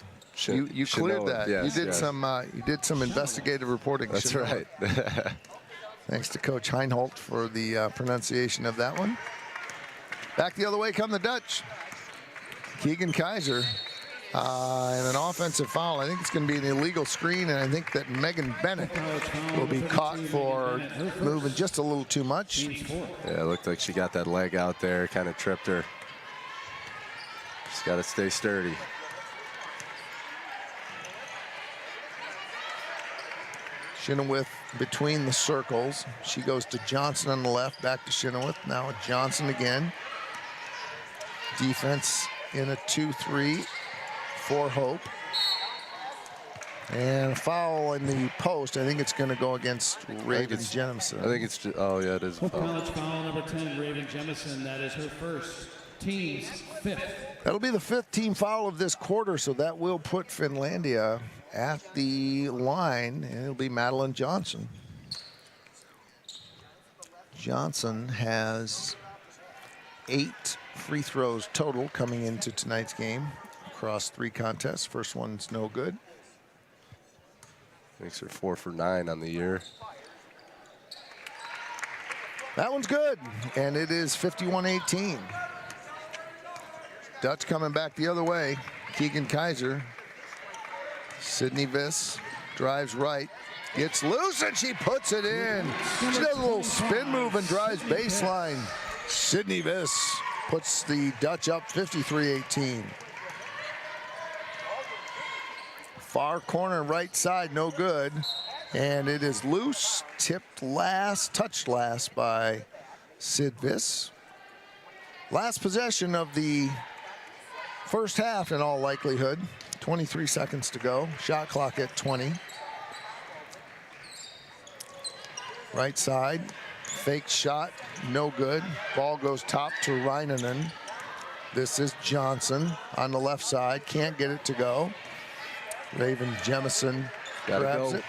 You cleared that. Yes, you did some investigative reporting. That's Chenoweth. right. Thanks to Coach Heinholt for the pronunciation of that one. Back the other way come the Dutch. Keegan Kaiser and an offensive foul. I think it's going to be an illegal screen, and I think that Megan Bennett will be caught for moving just a little too much. Yeah, it looked like she got that leg out there, kind of tripped her. She's got to stay sturdy. Chenoweth between the circles. She goes to Johnson on the left, back to Chenoweth. Now Johnson again. Defense in a 2-3 for Hope. And a foul in the post. I think it's going to go against Raven Jemison. I think it's just, oh yeah, it is. College foul number 10, Raven Jemison. That is her first, team's fifth. That'll be the fifth team foul of this quarter, so that will put Finlandia at the line, and it'll be Madeline Johnson. Johnson has 8 free throws total coming into tonight's game across 3 contests. First one's no good. Makes her 4 for 9 on the year. That one's good, and it is 51-18. Dutch coming back the other way. Keegan Kaiser. Sydney Viss drives right, gets loose, and she puts it in. She does a little spin move and drives baseline. Sydney Viss puts the Dutch up 53-18. Far corner right side, no good. And it is loose, tipped last, touched last by Sid Viss. Last possession of the first half in all likelihood. 23 seconds to go. Shot clock at 20. Right side, fake shot, no good. Ball goes top to Reinanen. This is Johnson on the left side, can't get it to go. Raven Jemison grabs it,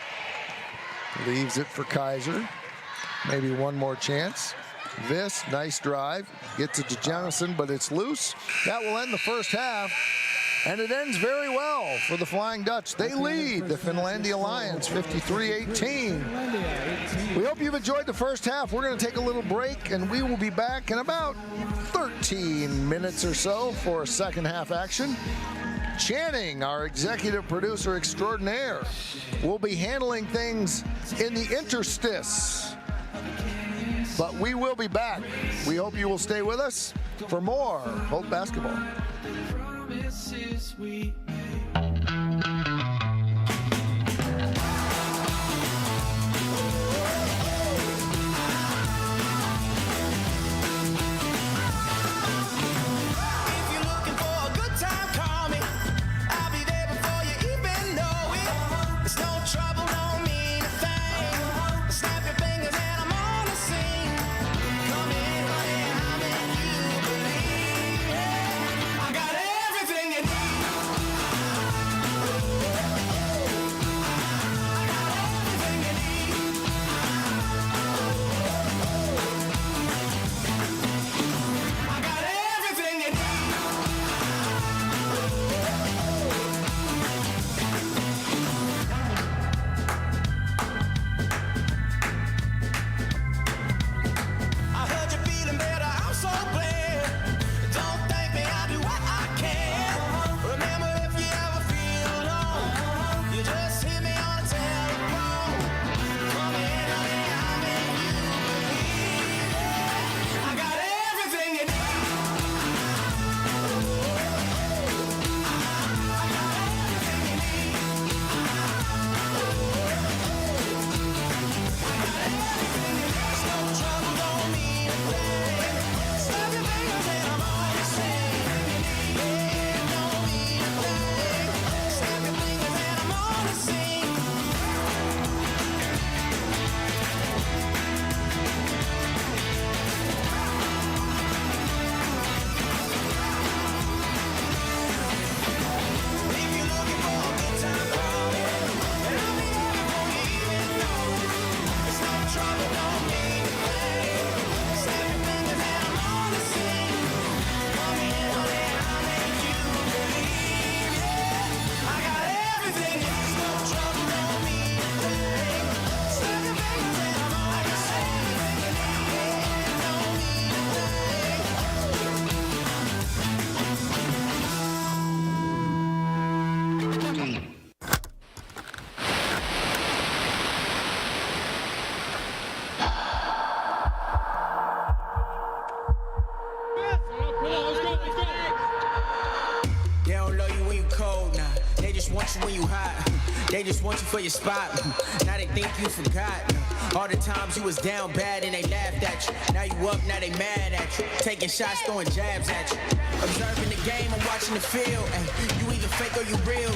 leaves it for Kaiser. Maybe one more chance. This, nice drive, gets it to Jemison, but it's loose. That will end the first half. And it ends very well for the Flying Dutch. They lead the Finlandia Lions 53-18. We hope you've enjoyed the first half. We're going to take a little break, and we will be back in about 13 minutes or so for second half action. Channing, our executive producer extraordinaire, will be handling things in the interstice. But we will be back. We hope you will stay with us for more Hope Basketball. Promises we when you hot. They just want you for your spot. Now they think you forgot. All the times you was down bad and they laughed at you. Now you up, now they mad at you. Taking shots, throwing jabs at you. Observing the game, I'm watching the field. Ay, you either fake or you real.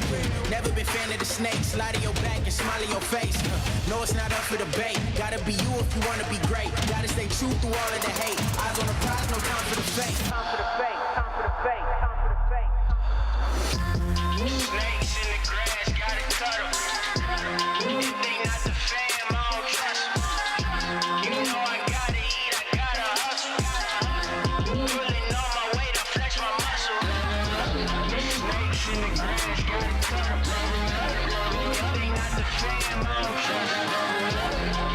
Never been fan of the snake. Slide in your back and smile in your face. No, it's not up for debate. Gotta be you if you wanna be great. Gotta stay true through all of the hate. Eyes on the prize, no time for the fake. Time for the fake, time for the fake, time for the fake. Snakes in the grass, gotta cut them. If they not the fam, I don't trust them. You know I gotta eat, I gotta hustle. Pulling on my weight to flex my muscle. Snakes in the grass, gotta cut them. If they not the fam, I don't trust them.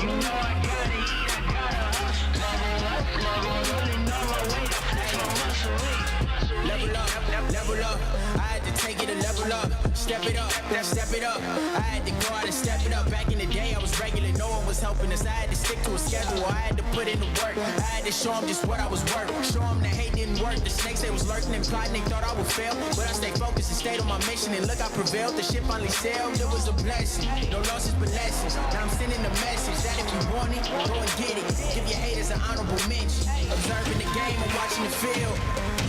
You know I gotta eat, I gotta hustle. Pulling on my weight to flex my muscle. Level up, level up. I had to take it a level up. Step it up, step it up. I had to go out and step it up. Back in the day, I was regular, no one was helping us. I had to stick to a schedule, I had to put in the work. I had to show them just what I was worth. Show them the hate didn't work. The snakes, they was lurking and plotting, they thought I would fail. But I stayed focused and stayed on my mission. And look, I prevailed, the ship finally sailed. It was a blessing, no losses but lessons. Now I'm sending a message that if you want it, go and get it. Give your haters an honorable mention. Observing the game and watching the field.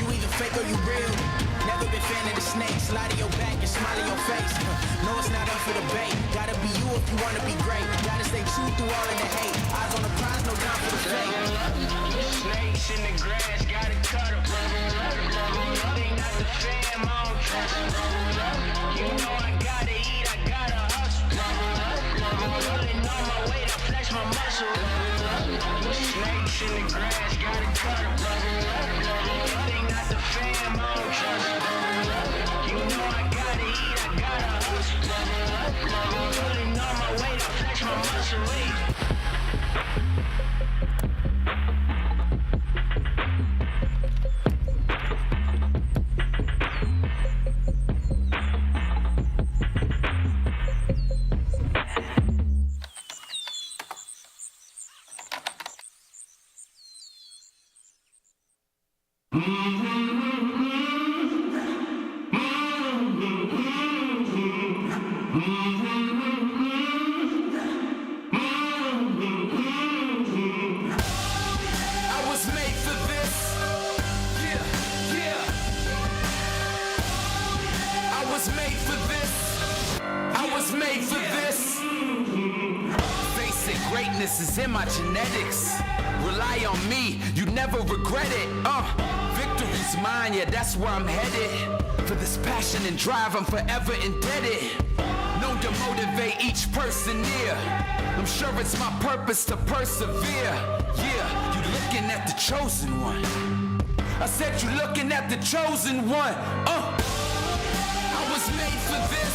You either fake or you real. Never been fan of the snakes. Lie to your back and smile in your face. No, it's not up for debate. Gotta be you if you wanna be great. Gotta stay true through all of the hate. Eyes on the prize, no time for the fake. Snakes in the grass, gotta cut 'em. They not the fam, I don't trust 'em. You know I gotta eat, I gotta hustle. Pulling on my weight, I flex my muscle. Snakes in the grass, gotta cut 'em. They not the fam, I don't trust 'em. You know I gotta eat, I gotta hustle. Pulling on my weight, I flex my muscle. Greatness is in my genetics. Rely on me, you never regret it. Victory's mine, yeah, that's where I'm headed. For this passion and drive, I'm forever indebted. Known to motivate each person near. I'm sure it's my purpose to persevere. Yeah, you looking at the chosen one. I said you looking at the chosen one. I was made for this.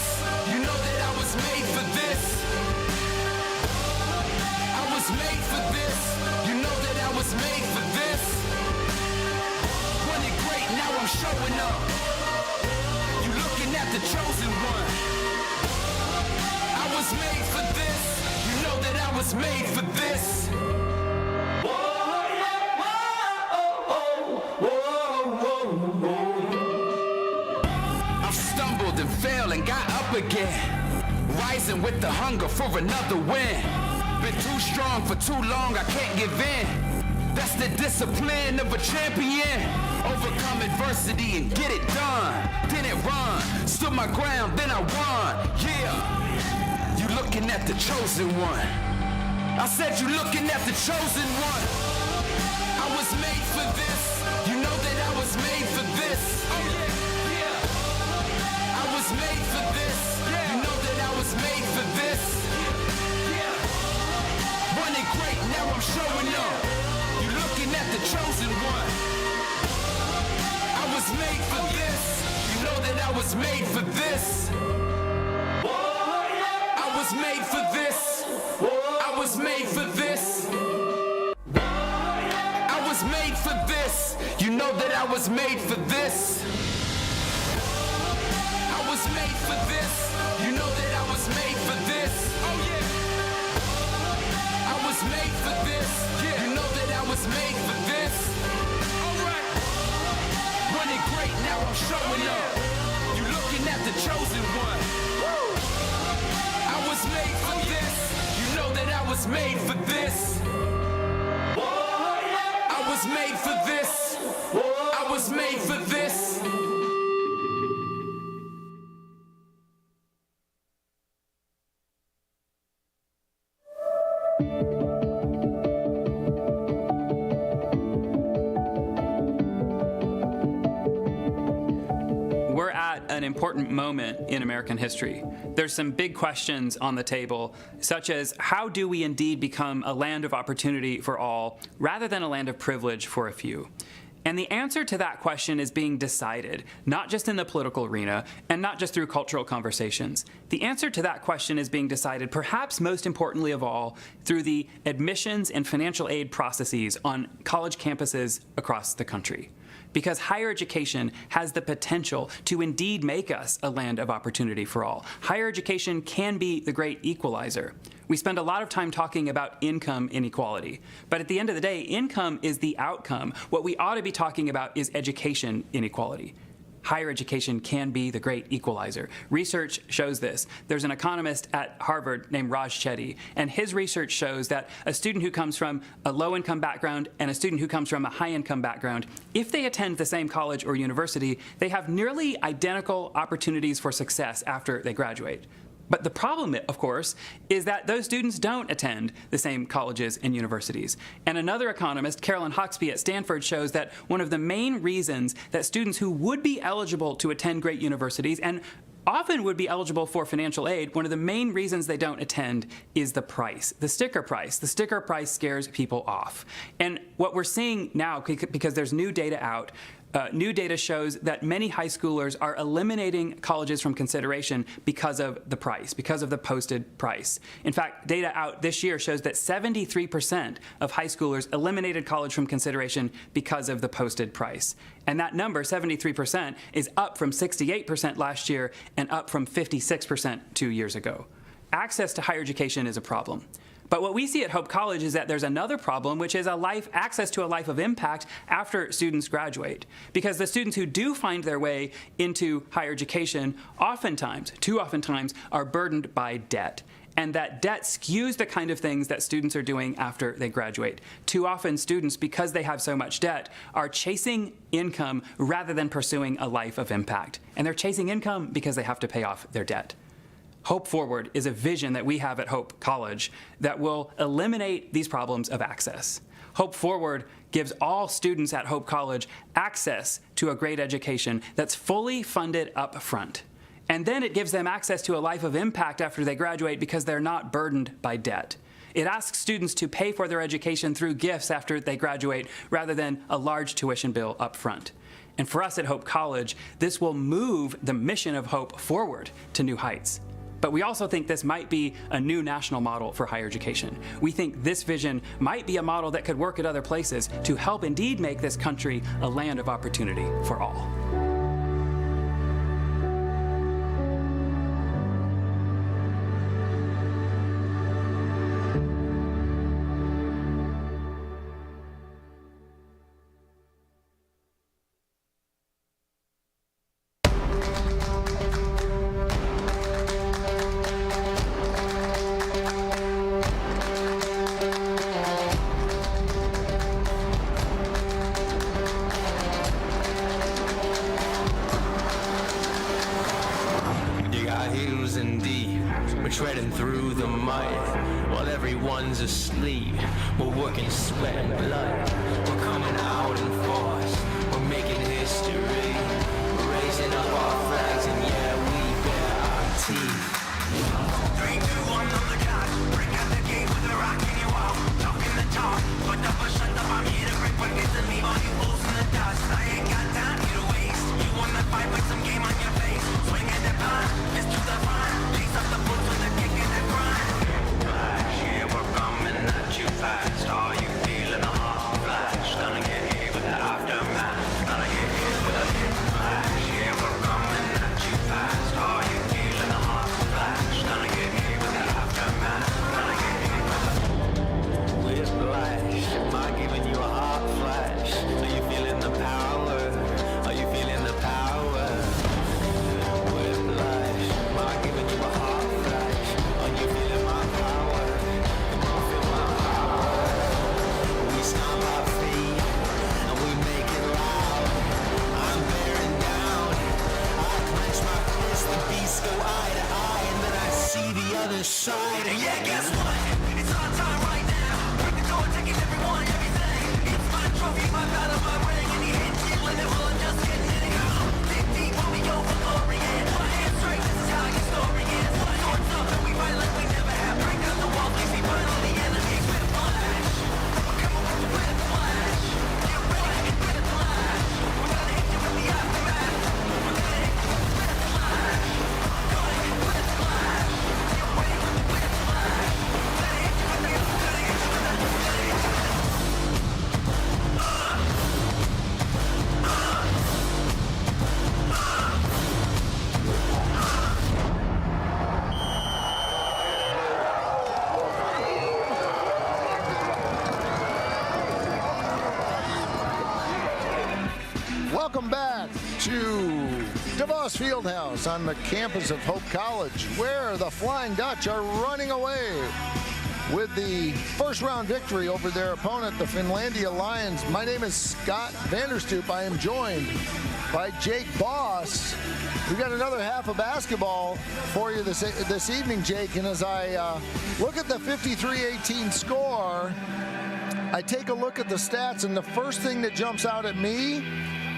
You know that I was made for this. Made for this, you know that I was made for this. Running great, now I'm showing up. You looking at the chosen one. I was made for this, you know that I was made for this. I've stumbled and failed and got up again. Rising with the hunger for another win. Been too strong for too long, I can't give in. That's the discipline of a champion. Overcome adversity and get it done. Didn't run, stood my ground, then I won. Yeah, you looking at the chosen one. I said you looking at the chosen one. I was made for this. You know that I was made for this. Oh yeah, yeah. I was made for this. You know that I was made for this. Running great, now I'm showing up. You looking at the chosen one. I was made for this. You know that I was made for this. I was made for this. I was made for this. I was made for this. You know that I was made for this. I was made for this. You know that I was made for this. Oh yeah. I was made for this. Yeah. You know that I was made for this. Alright. Running great, now I'm showing up. You looking at the chosen one. Woo. I was made for this. You know that I was made for this. I was made for this. I was made for this. We're at an important moment in American history. There's some big questions on the table, such as how do we indeed become a land of opportunity for all, rather than a land of privilege for a few? And the answer to that question is being decided, not just in the political arena, and not just through cultural conversations. The answer to that question is being decided, perhaps most importantly of all, through the admissions and financial aid processes on college campuses across the country. Because higher education has the potential to indeed make us a land of opportunity for all. Higher education can be the great equalizer. We spend a lot of time talking about income inequality, but at the end of the day, income is the outcome. What we ought to be talking about is education inequality. higher education can be the great equalizer. Research shows this. There's an economist at Harvard named Raj Chetty, and his research shows that a student who comes from a low-income background and a student who comes from a high-income background, if they attend the same college or university, they have nearly identical opportunities for success after they graduate. But the problem, of course, is that those students don't attend the same colleges and universities. And another economist, Carolyn Hoxby at Stanford, shows that one of the main reasons that students who would be eligible to attend great universities and often would be eligible for financial aid, one of the main reasons they don't attend is the price, the sticker price. The sticker price scares people off. And what we're seeing now, because there's new data out, new data shows that many high schoolers are eliminating colleges from consideration because of the price, because of the posted price. In fact, data out this year shows that 73% of high schoolers eliminated college from consideration because of the posted price. And that number, 73%, is up from 68% last year and up from 56% 2 years ago. Access to higher education is a problem. But what we see at Hope College is that there's another problem, which is access to a life of impact after students graduate. Because the students who do find their way into higher education oftentimes, too oftentimes, are burdened by debt. And that debt skews the kind of things that students are doing after they graduate. Too often students, because they have so much debt, are chasing income rather than pursuing a life of impact. And they're chasing income because they have to pay off their debt. Hope Forward is a vision that we have at Hope College that will eliminate these problems of access. Hope Forward gives all students at Hope College access to a great education that's fully funded up front. And then it gives them access to a life of impact after they graduate because they're not burdened by debt. It asks students to pay for their education through gifts after they graduate rather than a large tuition bill up front. And for us at Hope College, this will move the mission of Hope forward to new heights. But we also think this might be a new national model for higher education. We think this vision might be a model that could work at other places to help indeed make this country a land of opportunity for all. Treading through the mud while everyone's asleep. We're working sweat and blood. We're coming out in force. We're making history. We're raising up our flags, and yeah, we bear our teeth. 3, 2, 1 on the dot. Break out the gate with a rock in your wall. Talking the talk, but the push shut up. I'm here to break records and leave all you fools in the dust. I ain't got time here to waste. You wanna fight, put some game on your face. Swing at the pine, it's to the front. Lace up the boots with a kick in the grind. Flash, yeah, we're coming at you fast. Are you feeling the hot flash? Gonna get hit with that aftermath. Gonna get hit with a hit flash. Yeah, we're coming at you fast. Are you feeling the hot flash? Gonna get hit with that aftermath. Welcome back to DeVos Fieldhouse on the campus of Hope College, where the Flying Dutch are running away with the first round victory over their opponent, the Finlandia Lions. My name is Scott Vanderstoop. I am joined by Jake Boss. We got another half of basketball for you this evening, Jake. And as I look at the 53-18 score, I take a look at the stats, and the first thing that jumps out at me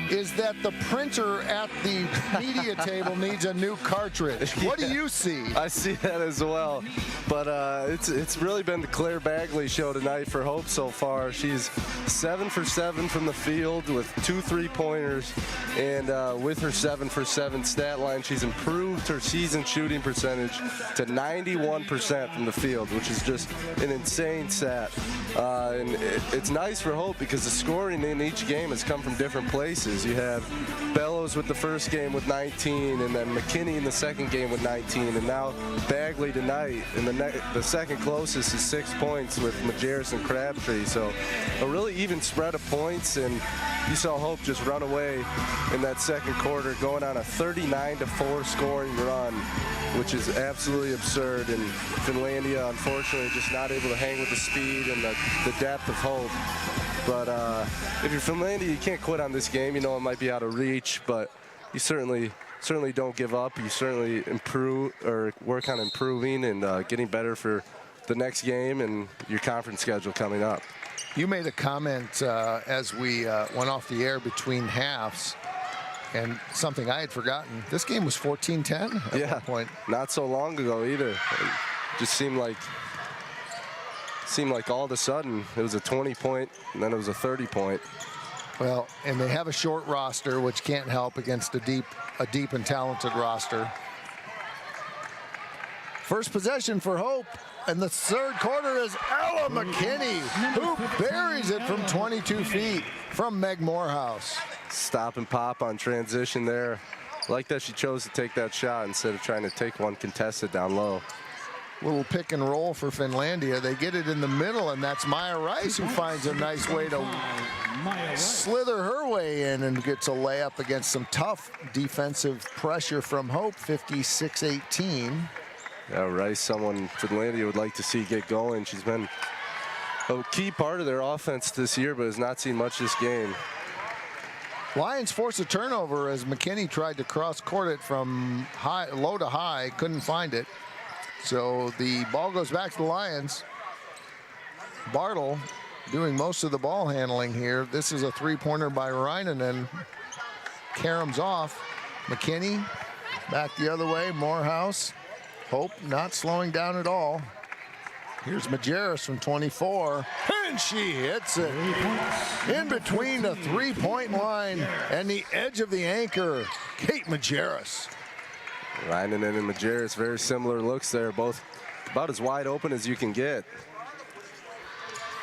is that the printer at the media table needs a new cartridge. What do you see? I see that as well. But it's really been the Claire Bagley show tonight for Hope so far. She's 7 for 7 from the field with 2 3-pointers. And with her 7 for 7 stat line, she's improved her season shooting percentage to 91% from the field, which is just an insane stat. And it's nice for Hope because the scoring in each game has come from different places. You have Bellows with the first game with 19, and then McKinney in the second game with 19, and now Bagley tonight. And the second closest is 6 points with Majerus and Crabtree. So a really even spread of points, and you saw Hope just run away in that second quarter, going on a 39-4 scoring run, which is absolutely absurd. And Finlandia, unfortunately, just not able to hang with the speed and the depth of Hope. But if you're Finlandia, you can't quit on this game. You know it might be out of reach, but you certainly don't give up. You certainly improve or work on improving and getting better for the next game and your conference schedule coming up. You made a comment as we went off the air between halves, and something I had forgotten. This game was 14-10 at one point. Not so long ago either. It just seemed like all of a sudden it was a 20-point and then it was a 30-point. Well, and they have a short roster, which can't help against a deep and talented roster. First possession for Hope in the third quarter is Ella McKinney, who buries it from 22 feet from Meg Morehouse. Stop and pop on transition there. Like that she chose to take that shot instead of trying to take one contested down low. Little pick and roll for Finlandia. They get it in the middle, and that's Maya Rice who finds a nice way to slither her way in and gets a layup against some tough defensive pressure from Hope, 56-18. Yeah, Rice, someone Finlandia would like to see get going. She's been a key part of their offense this year, but has not seen much this game. Lions force a turnover as McKinney tried to cross-court it from low to high, couldn't find it. So the ball goes back to the Lions. Bartle doing most of the ball handling here. This is a three-pointer by Reinanen. Karam's off. McKinney back the other way. Morehouse. Hope not slowing down at all. Here's Majerus from 24, and she hits it in between the three-point line and the edge of the anchor. Kate Majerus. Reinanen and Majerus, very similar looks there, both about as wide open as you can get.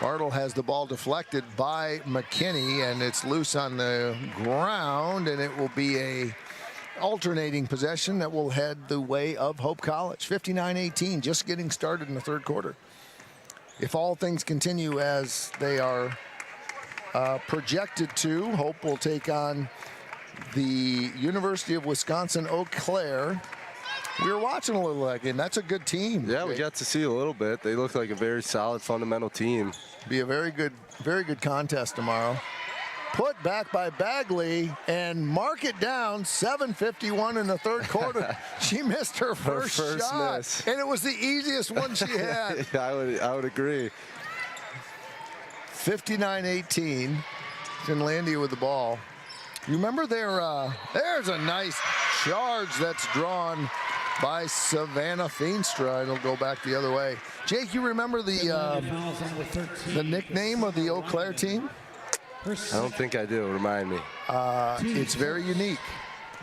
Bartle has the ball deflected by McKinney, and it's loose on the ground, and it will be a alternating possession that will head the way of Hope College. 59-18, just getting started in the third quarter. If all things continue as they are projected to, Hope will take on the University of Wisconsin-Eau Claire. We were watching a little of that game. That's a good team. Yeah, we got to see a little bit. They look like a very solid fundamental team. Be a very good contest tomorrow. Put back by Bagley, and mark it down, 7:51 in the third quarter. She missed her first shot, miss. And it was the easiest one she had. I would agree. 59-18, Finlandia with the ball. You remember there's a nice charge that's drawn by Savannah Feenstra. It'll go back the other way. Jake, you remember the nickname of the Eau Claire team? I don't think I do. Remind me. It's very unique.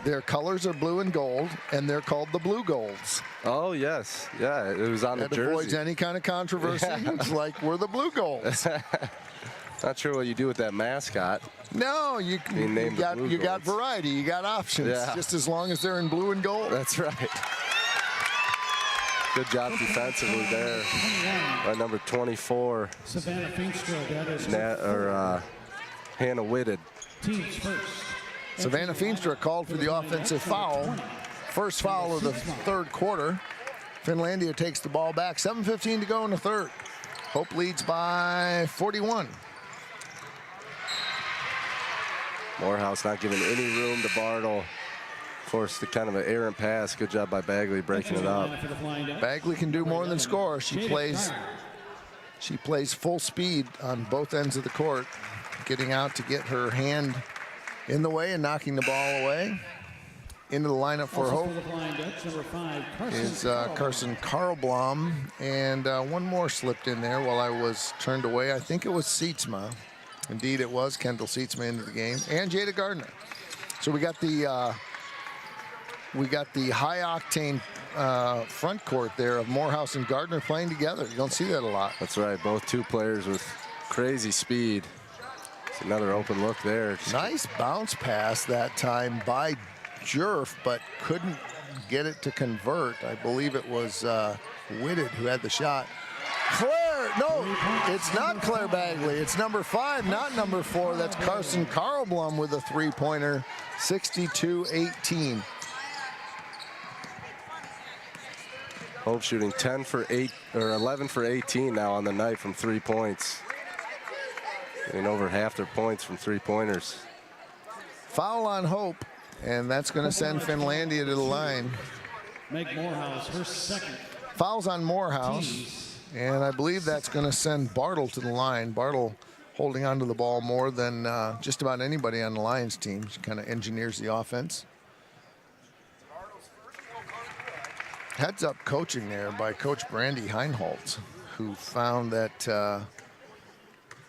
Their colors are blue and gold, and they're called the Blue Golds. Oh, yes. Yeah, it was on the jersey. That avoids any kind of controversy. Yeah. It's like, we're the Blue Golds. Not sure what you do with that mascot. No, you got variety. You got options, just as long as they're in blue and gold. That's right. Good job defensively there by number 24. Savannah Feenstra, that is Hannah Whitted. Teams first. Savannah Feenstra called for the offensive foul. First foul of the third quarter. Finlandia takes the ball back. 7:15 to go in the third. Hope leads by 41. Morehouse not giving any room to Bartle. Forced the kind of an errant pass. Good job by Bagley breaking it up. Bagley can do more than score. She plays full speed on both ends of the court, getting out to get her hand in the way and knocking the ball away. Into the lineup for Hope is Carson Karlblom, and one more slipped in there while I was turned away. I think it was Sietsma. Indeed, it was Kendall Sietsma into the game, and Jada Gardner. So we got the high octane front court there of Morehouse and Gardner playing together. You don't see that a lot. That's right. Both two players with crazy speed. It's another open look there. Nice bounce pass that time by Jerf, but couldn't get it to convert. I believe it was Whitted who had the shot. Claire, no, it's not Claire Bagley. It's number 5, not number 4. That's Carson Karlblom with a three-pointer, 62-18. Hope shooting 10 for 8 or 11 for 18 now on the night from 3 points. Getting over half their points from 3-pointers. Foul on Hope, and that's going to send Finlandia to the line. Make Morehouse her second. Fouls on Morehouse, and I believe that's going to send Bartle to the line. Bartle holding onto the ball more than just about anybody on the Lions team. She kind of engineers the offense. Heads up coaching there by Coach Brandy Heinholtz, who found that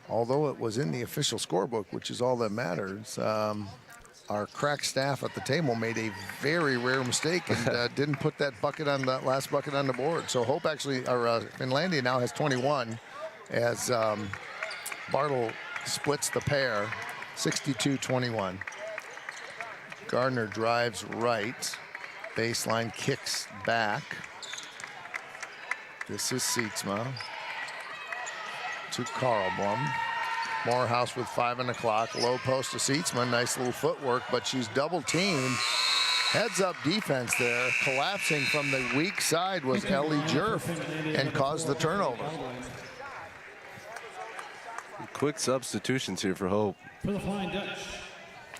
although it was in the official scorebook, which is all that matters, our crack staff at the table made a very rare mistake and didn't put that bucket on the last bucket on the board. So Hope actually, or Finlandia now has 21 as Bartle splits the pair, 62-21. Gardner drives right. Baseline kicks back. This is Sietsma to Karlblom. Morehouse with 5 on the clock. Low post to Sietsma. Nice little footwork, but she's double teamed. Heads up defense there. Collapsing from the weak side was Ellie Jerf and caused the turnover. Quick substitutions here for Hope. For the Flying Dutch.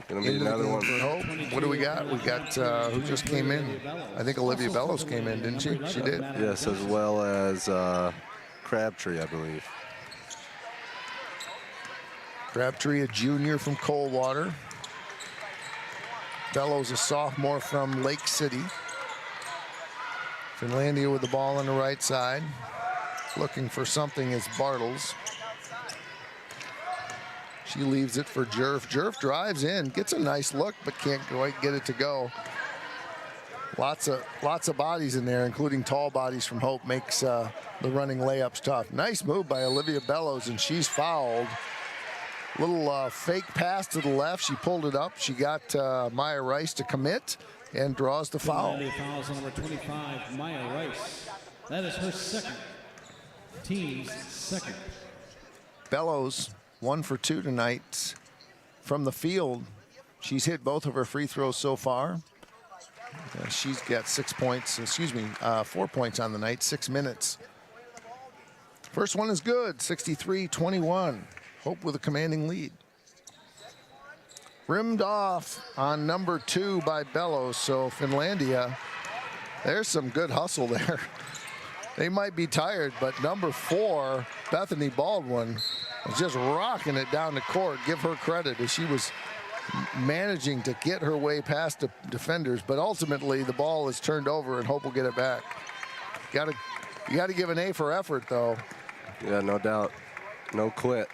Gonna be another one for Hope. What do we got? We got who just came in? I think Olivia Bellows came in, didn't she? She did. Yes, as well as Crabtree, I believe. Crabtree, a junior from Coldwater. Bellows, a sophomore from Lake City. Finlandia with the ball on the right side. Looking for something is Bartles. She leaves it for Jerf. Jerf drives in, gets a nice look, but can't quite get it to go. Lots of bodies in there, including tall bodies from Hope, makes the running layups tough. Nice move by Olivia Bellows, and she's fouled. Little fake pass to the left. She pulled it up. She got Maya Rice to commit and draws the foul. Fouls on number 25, Maya Rice. That is her second. Team's second. Bellows 1 for 2 tonight from the field. She's hit both of her free throws so far. She's got 6 points, 4 points on the night, 6 minutes. First one is good, 63-21. Hope with a commanding lead. Rimmed off on number 2 by Bellows, so Finlandia, there's some good hustle there. They might be tired, but number 4, Bethany Baldwin, was just rocking it down the court. Give her credit as she was managing to get her way past the defenders, but ultimately the ball is turned over and Hope will get it back. You gotta give an A for effort, though. Yeah, no doubt. No quit.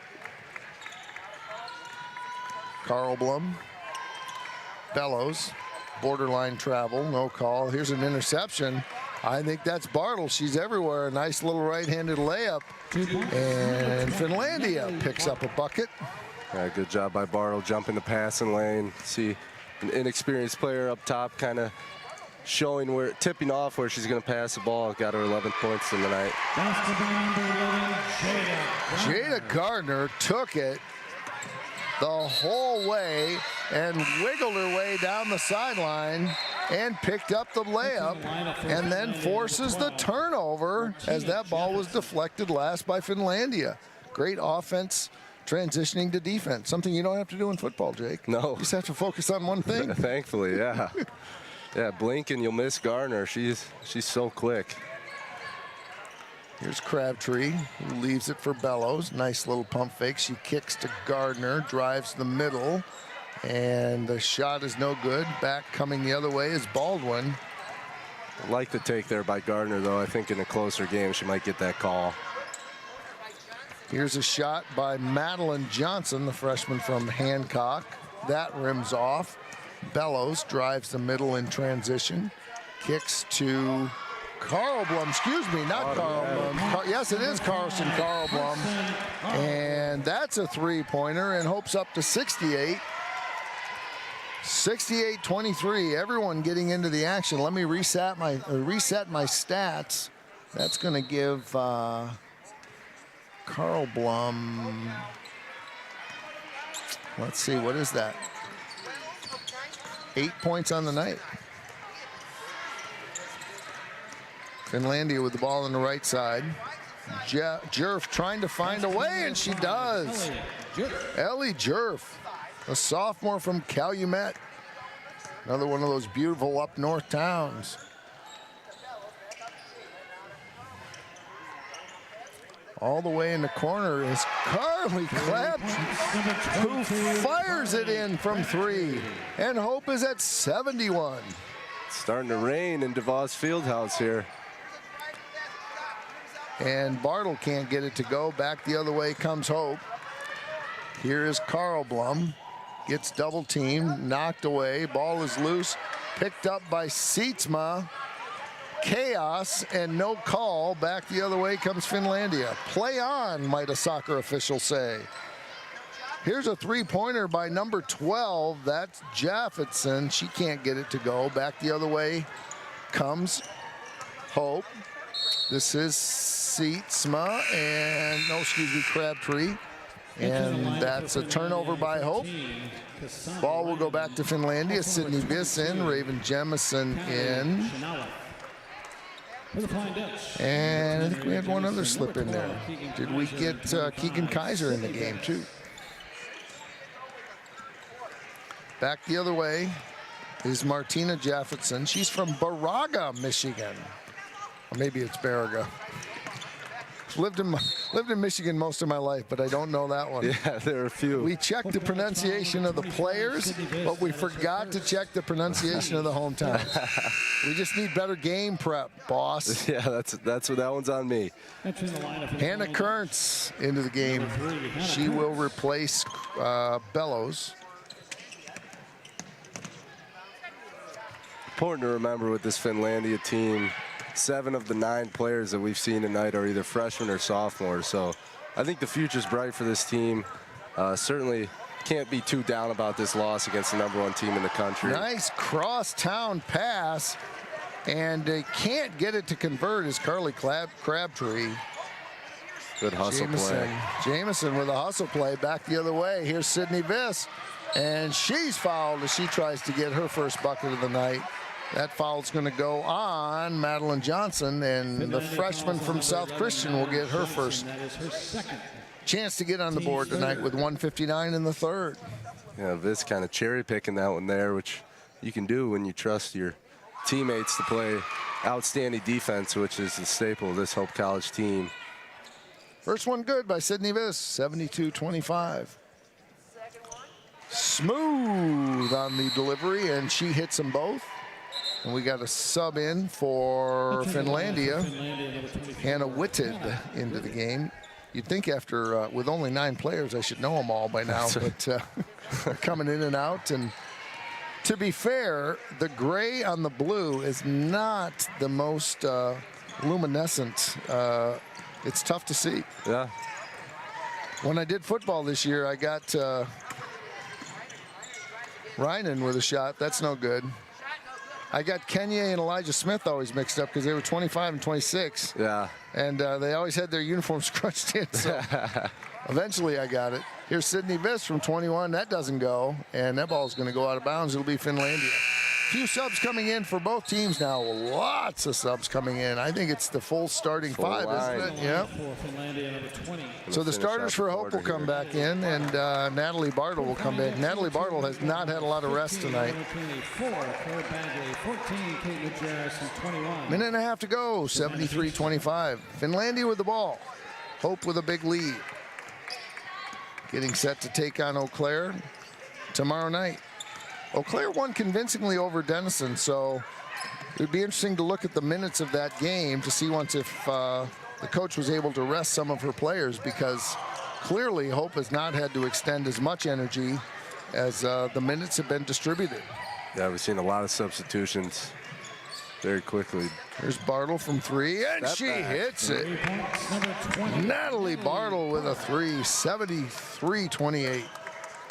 Karlblom, Bellows, borderline travel, no call. Here's an interception. I think that's Bartle. She's everywhere. A nice little right-handed layup. And Finlandia picks up a bucket. Yeah, good job by Bartle jumping the passing lane. See an inexperienced player up top kind of showing where, tipping off where she's going to pass the ball. Got her 11 points in the night. Jada Gardner took it the whole way and wiggled her way down the sideline and picked up the layup and then forces the turnover as that ball was deflected last by Finlandia. Great offense transitioning to defense, something you don't have to do in football, Jake. No. You just have to focus on one thing. Thankfully, yeah. Yeah, blink and you'll miss Garner. She's so quick. Here's Crabtree, who leaves it for Bellows. Nice little pump fake. She kicks to Gardner, drives the middle, and the shot is no good. Back coming the other way is Baldwin. I like the take there by Gardner, though. I think in a closer game, she might get that call. Here's a shot by Madeline Johnson, the freshman from Hancock. That rims off. Bellows drives the middle in transition. Kicks to Carl Blum, excuse me, not Carl Blum. Yes, it is Carlson Carl Blum. And that's a three-pointer and hopes up to 68. 68-23, everyone getting into the action. Let me reset my stats. That's going to give Carl Blum, let's see, what is that? 8 points on the night. Finlandia with the ball on the right side. Jerf trying to find a way, and she does. Ellie Jerf, a sophomore from Calumet. Another one of those beautiful up north towns. All the way in the corner is Carly Clapp, who fires it in from three. And Hope is at 71. It's starting to rain in DeVos Fieldhouse here. And Bartle can't get it to go. Back the other way comes Hope. Here is Carl Blum. Gets double teamed, knocked away. Ball is loose. Picked up by Sietsma. Chaos and no call. Back the other way comes Finlandia. Play on, might a soccer official say. Here's a three-pointer by number 12. That's Jaffetson. She can't get it to go. Back the other way comes Hope. This is Sietsma and, no, excuse me, Crabtree. And that's a turnover by Hope. Ball will go back to Finlandia. Sydney Biss in, Raven Jemison in. And I think we had one other slip in there. Did we get Keegan Kaiser in the game too? Back the other way is Martina Jaffetson. She's from Baraga, Michigan. Or maybe it's Baraga. Lived in Michigan most of my life, but I don't know that one. Yeah, there are a few. We checked the pronunciation of the players, but we forgot to check the pronunciation of the hometown. We just need better game prep, boss. Yeah, that's what that one's on me. Hannah Kearns into the game. She will replace Bellows. Important to remember with this Finlandia team, 7 of the 9 players that we've seen tonight are either freshmen or sophomores. So I think the future's bright for this team. Certainly can't be too down about this loss against the #1 team in the country. Nice cross-town pass, and they can't get it to convert as Carly Crabtree. Good hustle play. Jamison with a hustle play back the other way. Here's Sydney Biss, and she's fouled as she tries to get her first bucket of the night. That foul's going to go on Madeline Johnson, and the freshman from South Christian will get her first chance to get on the board tonight with 1:59 in the third. Yeah, Viz kind of cherry picking that one there, which you can do when you trust your teammates to play outstanding defense, which is the staple of this Hope College team. First one good by Sydney Viss, 72-25. Smooth on the delivery, and she hits them both. And we got a sub in for Finlandia. Hannah Whitted into the game. You'd think after, with only 9 players, I should know them all by now, but they're coming in and out. And to be fair, the gray on the blue is not the most luminescent. It's tough to see. Yeah. When I did football this year, I got Rynan with a shot. That's no good. I got Kenya and Elijah Smith always mixed up because they were 25 and 26. Yeah. And they always had their uniforms scrunched in. So eventually I got it. Here's Sydney Viss from 21. That doesn't go, and that ball's going to go out of bounds. It'll be Finlandia. Few subs coming in for both teams now. Lots of subs coming in. I think it's the full starting five, isn't it? Yep. So the starters for Hope will come back in, and Natalie Bartle will come back. Natalie Bartle has not had a lot of rest tonight. Minute and a half to go, 73-25. Finlandia with the ball. Hope with a big lead. Getting set to take on Eau Claire tomorrow night. Eau Claire won convincingly over Denison, so it would be interesting to look at the minutes of that game to see once if the coach was able to rest some of her players, because clearly Hope has not had to extend as much energy as the minutes have been distributed. Yeah, we've seen a lot of substitutions very quickly. Here's Bartle from 3, and she hits it. Natalie Bartle with a 3, 73-28.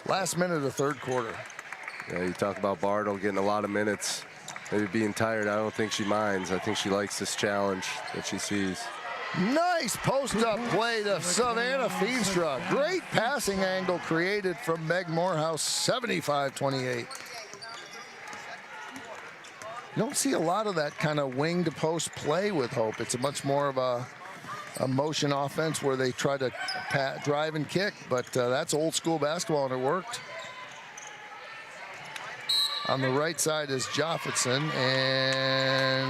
Last minute of third quarter. Yeah, you talk about Bartle getting a lot of minutes, maybe being tired. I don't think she minds. I think she likes this challenge that she sees. Nice post-up play to Savannah Feenstra. Great passing angle created from Meg Morehouse, 75-28. You don't see a lot of that kind of wing-to-post play with Hope. It's a much more of a motion offense where they try to drive and kick, but that's old-school basketball, and it worked. On the right side is Joffitson, and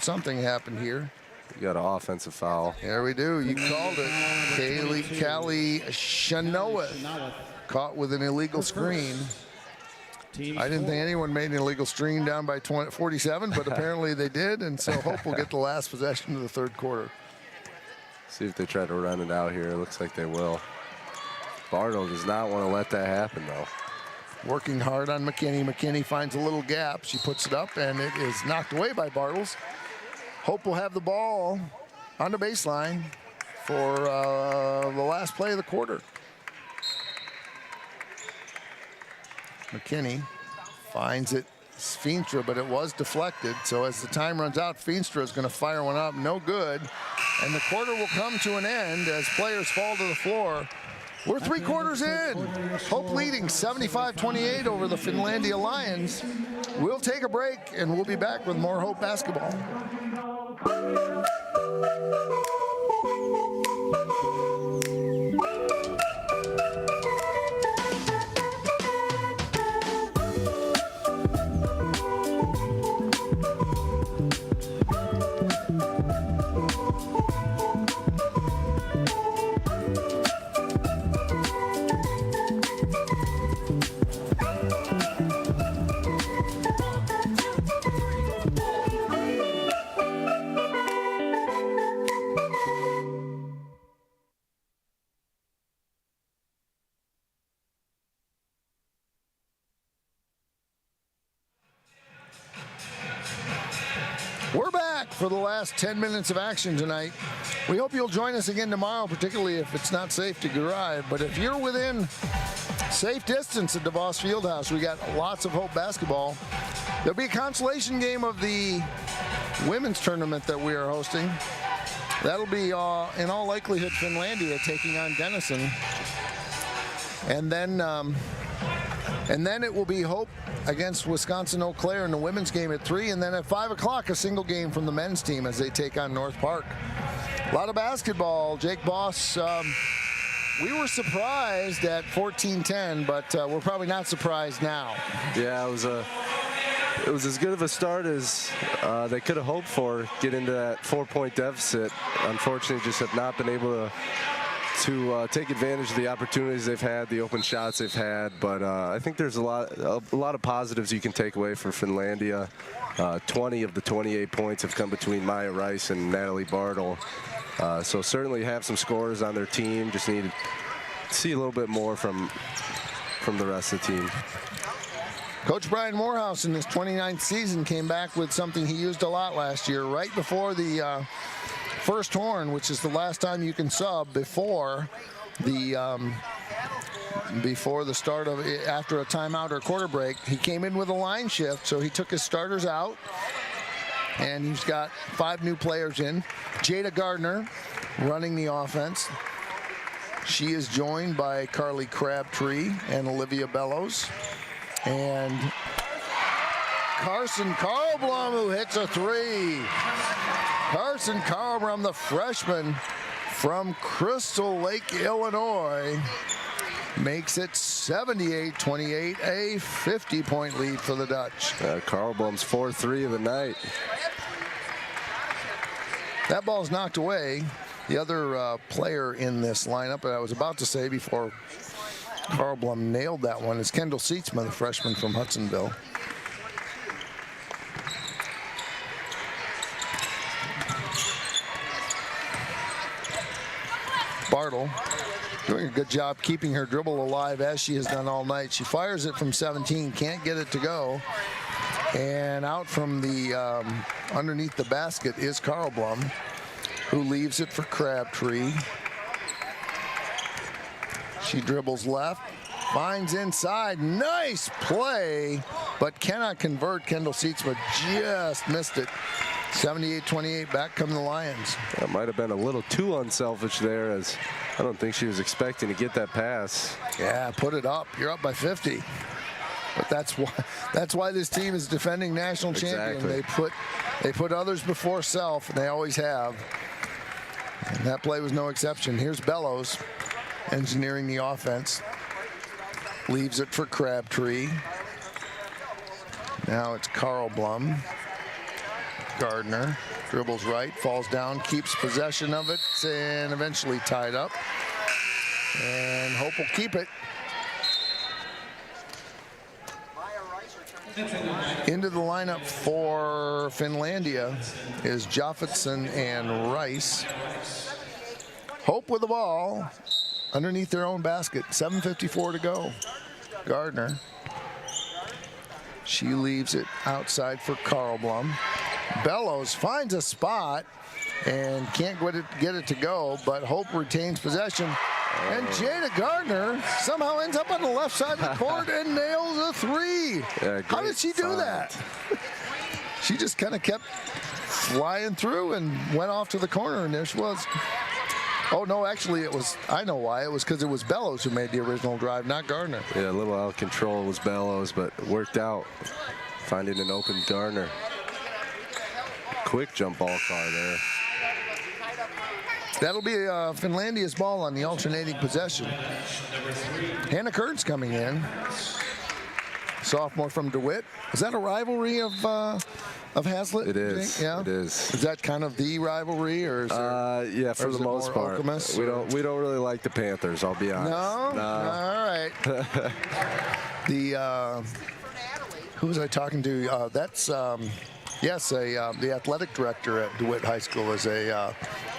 something happened here. You got an offensive foul. There we do. You called it. Callie Shanoweth caught with an illegal screen. I didn't think anyone made an illegal screen down by 47, but apparently they did, and so Hope will get the last possession of the third quarter. See if they try to run it out here. It looks like they will. Bartle does not want to let that happen, though. Working hard on McKinney. McKinney finds a little gap. She puts it up, and it is knocked away by Bartles. Hope will have the ball on the baseline for the last play of the quarter. McKinney finds it. Feenstra, but it was deflected. So as the time runs out, Feenstra is going to fire one up. No good. And the quarter will come to an end as players fall to the floor. We're 3 quarters in. Hope leading 75-28 over the Finlandia Lions. We'll take a break, and we'll be back with more Hope basketball. We're back for the last 10 minutes of action tonight. We hope you'll join us again tomorrow, particularly if it's not safe to drive. But if you're within safe distance at DeVos Fieldhouse, we got lots of Hope basketball. There'll be a consolation game of the women's tournament that we are hosting. That'll be, in all likelihood, Finlandia taking on Denison. And then it will be Hope against Wisconsin-Eau Claire in the women's game at 3, and then at 5 o'clock, a single game from the men's team as they take on North Park. A lot of basketball. Jake Boss, we were surprised at 14-10, but we're probably not surprised now. Yeah, it was as good of a start as they could have hoped for, get into that 4-point deficit. Unfortunately, just have not been able to take advantage of the opportunities they've had, the open shots they've had. But I think there's a lot of positives you can take away from Finlandia. 20 of the 28 points have come between Maya Rice and Natalie Bartle. So certainly have some scorers on their team. Just need to see a little bit more from the rest of the team. Coach Brian Morehouse in his 29th season came back with something he used a lot last year, right before the first horn, which is the last time you can sub before the start of after a timeout or quarter break. He came in with a line shift, so he took his starters out, and he's got 5 new players in. Jada Gardner running the offense. She is joined by Carly Crabtree and Olivia Bellows. And Carson Karlblom, who hits a three. Carson Karlblom, the freshman from Crystal Lake, Illinois, makes it 78-28, a 50-point lead for the Dutch. Karlblom's 4-3 of the night. That ball's knocked away. The other player in this lineup that I was about to say before Karlblom nailed that one is Kendall Seatsma, the freshman from Hudsonville. Bartle doing a good job keeping her dribble alive as she has done all night. She fires it from 17, can't get it to go. And out from the underneath the basket is Karlblom, who leaves it for Crabtree. She dribbles left, finds inside, nice play, but cannot convert. Kendall Seatsma just missed it. 78-28, back come the Lions. That might have been a little too unselfish there, as I don't think she was expecting to get that pass. Yeah, put it up. You're up by 50. But that's why this team is defending national champion. Exactly. They put others before self, and they always have. And that play was no exception. Here's Bellows engineering the offense. Leaves it for Crabtree. Now it's Karlblom. Gardner dribbles right, falls down, keeps possession of it, and eventually tied up. And Hope will keep it. Into the lineup for Finlandia is Joffitson and Rice. Hope with the ball underneath their own basket. 7:54 to go. Gardner. She leaves it outside for Karlblom. Bellows finds a spot and can't get it to go, but Hope retains possession. And Jada Gardner somehow ends up on the left side of the court and nails a three. How did she do that? She just kind of kept flying through and went off to the corner, and there she was. Oh, no, actually, it was, I know why. It was because it was Bellows who made the original drive, not Gardner. Yeah, a little out of control was Bellows, but it worked out. Finding an open Gardner. Quick jump ball car there. That'll be Finlandia's ball on the alternating possession. Hannah Kurtz coming in. Sophomore from DeWitt. Is that a rivalry of Hazlitt? It is. Yeah, it is. Is that kind of the rivalry, or is there, yeah, for the most part. Okemos, we don't really like the Panthers. I'll be honest. No. All right. Who was I talking to? That's yes, the athletic director at DeWitt High School is a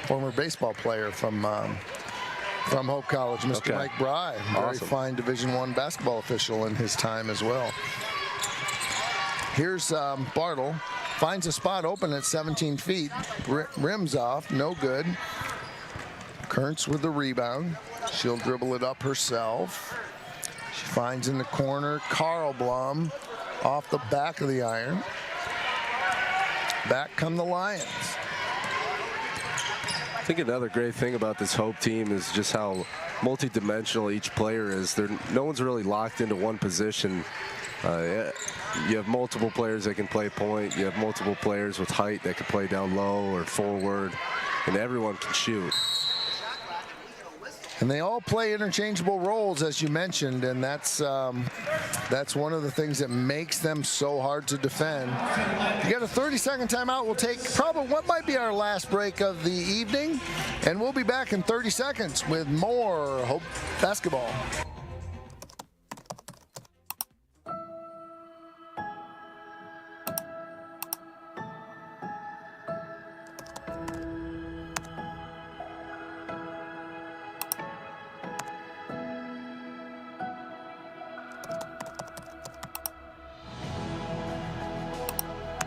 former baseball player from Hope College, Mr. Mike Bry. Very fine Division I basketball official in his time as well. Here's Bartle. Finds a spot open at 17 feet. Rims off, no good. Kurtz with the rebound. She'll dribble it up herself. She finds in the corner Karlblom off the back of the iron. Back come the Lions. I think another great thing about this Hope team is just how multi-dimensional each player is. No one's really locked into one position. You have multiple players that can play point. You have multiple players with height that can play down low or forward, and everyone can shoot. And they all play interchangeable roles, as you mentioned, and that's one of the things that makes them so hard to defend. You got a 30-second timeout. We'll take probably what might be our last break of the evening, and we'll be back in 30 seconds with more Hope basketball.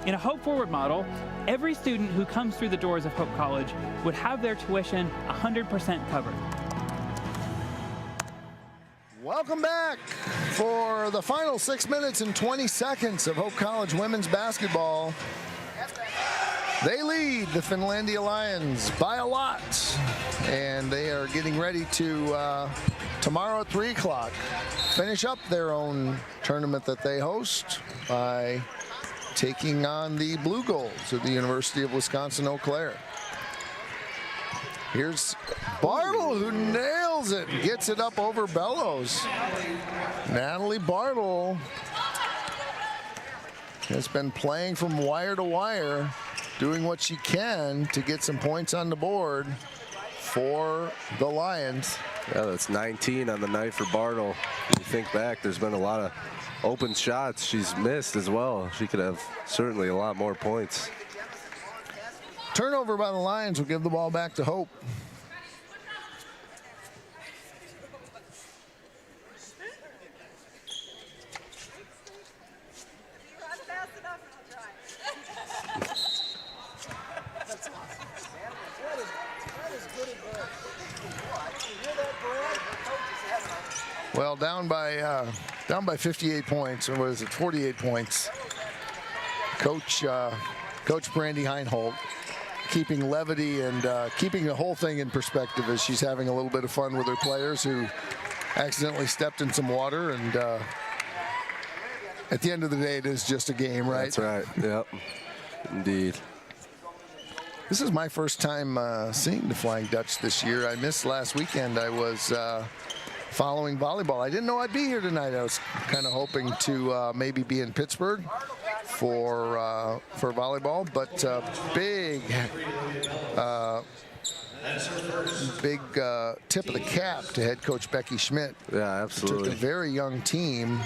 In a Hope Forward model, every student who comes through the doors of Hope College would have their tuition 100% covered. Welcome back for the final 6 minutes and 20 seconds of Hope College women's basketball. They lead the Finlandia Lions by a lot. and they are getting ready to, tomorrow at 3 o'clock, finish up their own tournament that they host by taking on the Blue Goals of the University of Wisconsin-Eau Claire. Here's Bartle, who nails it, gets it up over Bellows. Natalie Bartle has been playing from wire to wire, doing what she can to get some points on the board for the Lions. Yeah, that's 19 on the night for Bartle. When you think back, there's been a lot of open shots she's missed as well. She could have certainly a lot more points. Turnover by the Lions will give the ball back to Hope. Well, down by 58 points, or what is it, 48 points. Coach Brandy Heinhold keeping levity and keeping the whole thing in perspective as she's having a little bit of fun with her players who accidentally stepped in some water. And at the end of the day, it is just a game, right? That's right. Yep. Indeed. This is my first time seeing the Flying Dutch this year. I missed last weekend. I was following volleyball. I didn't know I'd be here tonight. I was kind of hoping to maybe be in Pittsburgh for volleyball, but big tip of the cap to head coach Becky Schmidt. Yeah, absolutely. Took a very young team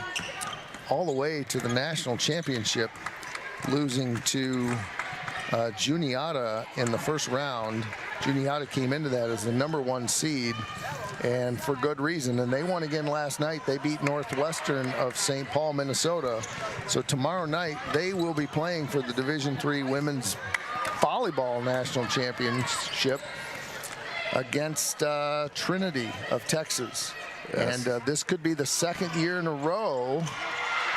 all the way to the national championship, losing to Juniata in the first round. Juniata came into that as the #1 seed, and for good reason. And they won again last night. They beat Northwestern of St. Paul, Minnesota. So tomorrow night they will be playing for the Division III Women's Volleyball National Championship against Trinity of Texas. Yes. And this could be the second year in a row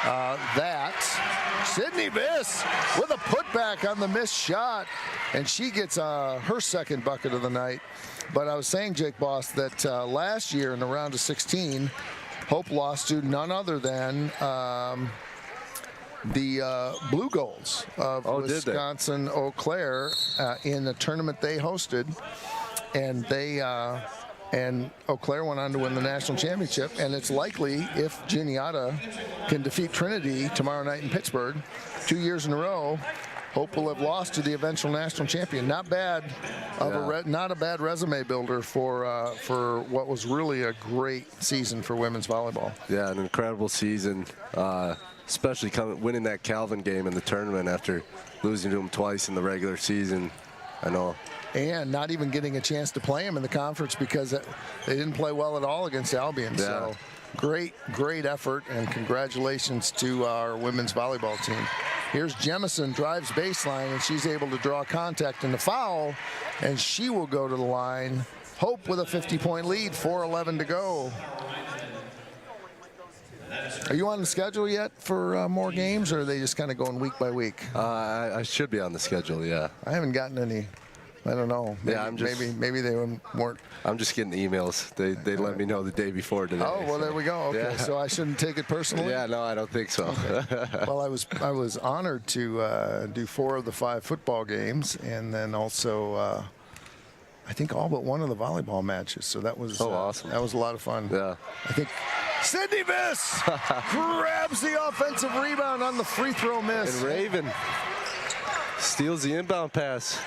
that Sydney Viss with a putback on the missed shot, and she gets her second bucket of the night. But I was saying, Jake Boss, that last year in the round of 16, Hope lost to none other than the Blue Goals of Wisconsin-Eau Claire in the tournament they hosted, and and Eau Claire went on to win the national championship. And it's likely, if Juniata can defeat Trinity tomorrow night in Pittsburgh, 2 years in a row, Hope will have lost to the eventual national champion. Not bad, not a bad resume builder for what was really a great season for women's volleyball. Yeah, an incredible season, especially winning that Calvin game in the tournament after losing to him twice in the regular season. I know. And not even getting a chance to play him in the conference because they didn't play well at all against Albion. Yeah. So great effort, and congratulations to our women's volleyball team. Here's Jemison, drives baseline, and she's able to draw contact in the foul, and she will go to the line. Hope with a 50-point lead, 4:11 to go. Are you on the schedule yet for more games, or are they just kind of going week by week? I should be on the schedule, yeah. I haven't gotten any. I don't know. Maybe, yeah, maybe they weren't. I'm just getting emails. They let me know the day before today. Oh, well, there we go. Okay, yeah. So I shouldn't take it personally? Yeah, no, I don't think so. Okay. Well, I was honored to do 4 of the 5 football games, and then also I think all but one of the volleyball matches. So that was awesome. That was a lot of fun. Yeah. I think Sydney Viss grabs the offensive rebound on the free throw miss. And Raven steals the inbound pass.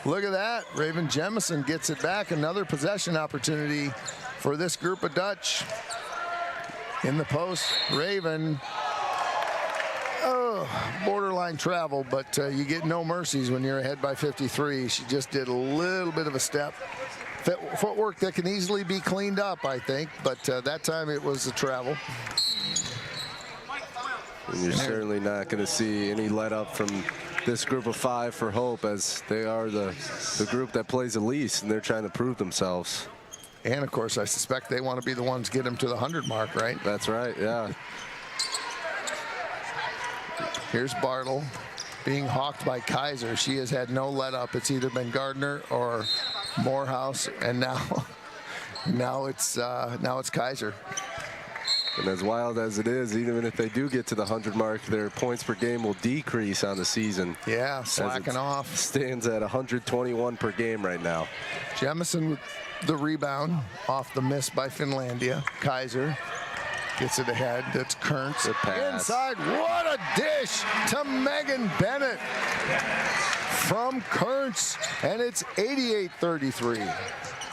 Look at that. Raven Jemison gets it back. Another possession opportunity for this group of Dutch. In the post, Raven. Oh, borderline travel, but you get no mercies when you're ahead by 53. She just did a little bit of a step. Footwork that can easily be cleaned up, I think, but that time it was a travel. And you're certainly not going to see any let up from this group of 5 for Hope, as they are the group that plays the least, and they're trying to prove themselves. And of course, I suspect they want to be the ones get them to the 100 mark, right? That's right, yeah. Here's Bartle being hawked by Kaiser. She has had no let up. It's either been Gardner or Morehouse, and now it's Kaiser. And as wild as it is, even if they do get to the 100 mark, their points per game will decrease on the season. Yeah, slacking off. Stands at 121 per game right now. Jemison with the rebound off the miss by Finlandia. Kaiser gets it ahead. That's Kearns. Inside, what a dish to Megan Bennett from Kearns, and it's 88-33.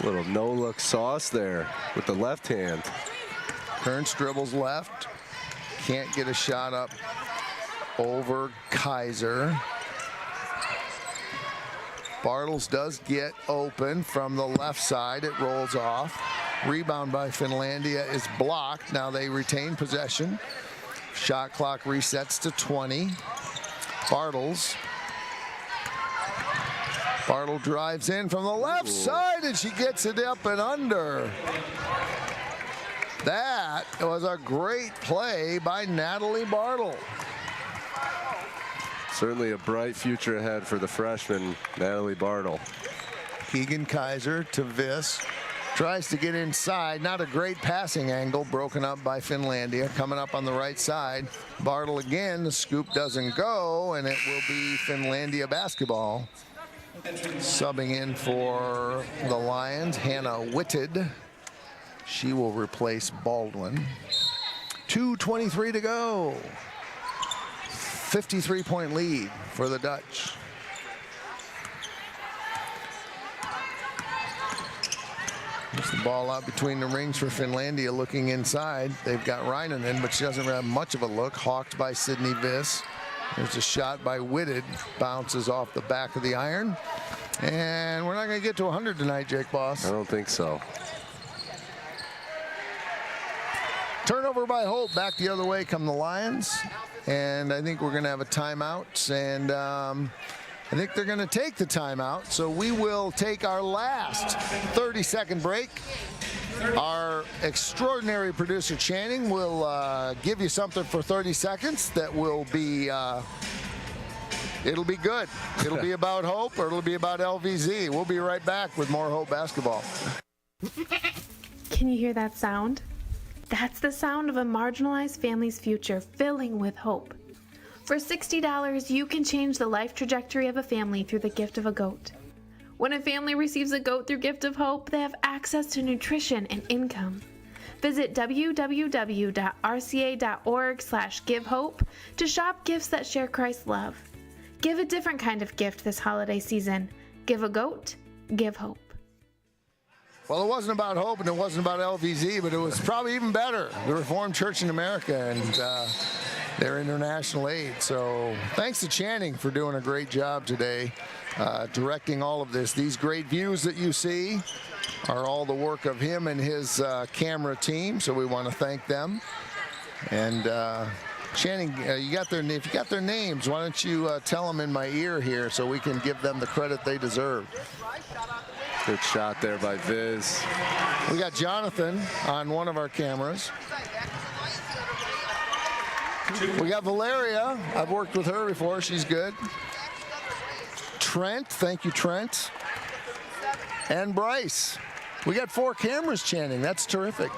Little no-look sauce there with the left hand. Kearns dribbles left, can't get a shot up over Kaiser. Bartles does get open from the left side. It rolls off. Rebound by Finlandia is blocked. Now they retain possession. Shot clock resets to 20. Bartle drives in from the left side, and she gets it up and under. That was a great play by Natalie Bartle. Certainly a bright future ahead for the freshman, Natalie Bartle. Keegan Kaiser to Viss. Tries to get inside. Not a great passing angle. Broken up by Finlandia. Coming up on the right side. Bartle again. The scoop doesn't go, and it will be Finlandia basketball. Subbing in for the Lions, Hannah Whitted. She will replace Baldwin. 2:23 to go. 53-point lead for the Dutch. There's the ball out between the rings for Finlandia, looking inside. They've got Reinanen, but she doesn't have much of a look. Hawked by Sydney Viss. There's a shot by Whitted. Bounces off the back of the iron. And we're not going to get to 100 tonight, Jake Boss. I don't think so. Turnover by Holt. Back the other way come the Lions. And I think we're going to have a timeout. And I think they're going to take the timeout. So we will take our last 30-second break. Our extraordinary producer, Channing, will give you something for 30 seconds that will be, it'll be good. It'll be about Hope, or it'll be about LVZ. We'll be right back with more Hope basketball. Can you hear that sound? That's the sound of a marginalized family's future filling with hope. For $60, you can change the life trajectory of a family through the gift of a goat. When a family receives a goat through Gift of Hope, they have access to nutrition and income. Visit www.rca.org/givehope to shop gifts that share Christ's love. Give a different kind of gift this holiday season. Give a goat, give hope. Well, it wasn't about Hope and it wasn't about LVZ, but it was probably even better. The Reformed Church in America and their international aid. So thanks to Channing for doing a great job today, directing all of this. These great views that you see are all the work of him and his camera team, so we want to thank them. And Channing, if you got their names, why don't you tell them in my ear here so we can give them the credit they deserve. Good shot there by Viz. We got Jonathan on one of our cameras. We got Valeria. I've worked with her before. She's good. Trent. Thank you, Trent. And Bryce. We got 4 cameras, Channing. That's terrific.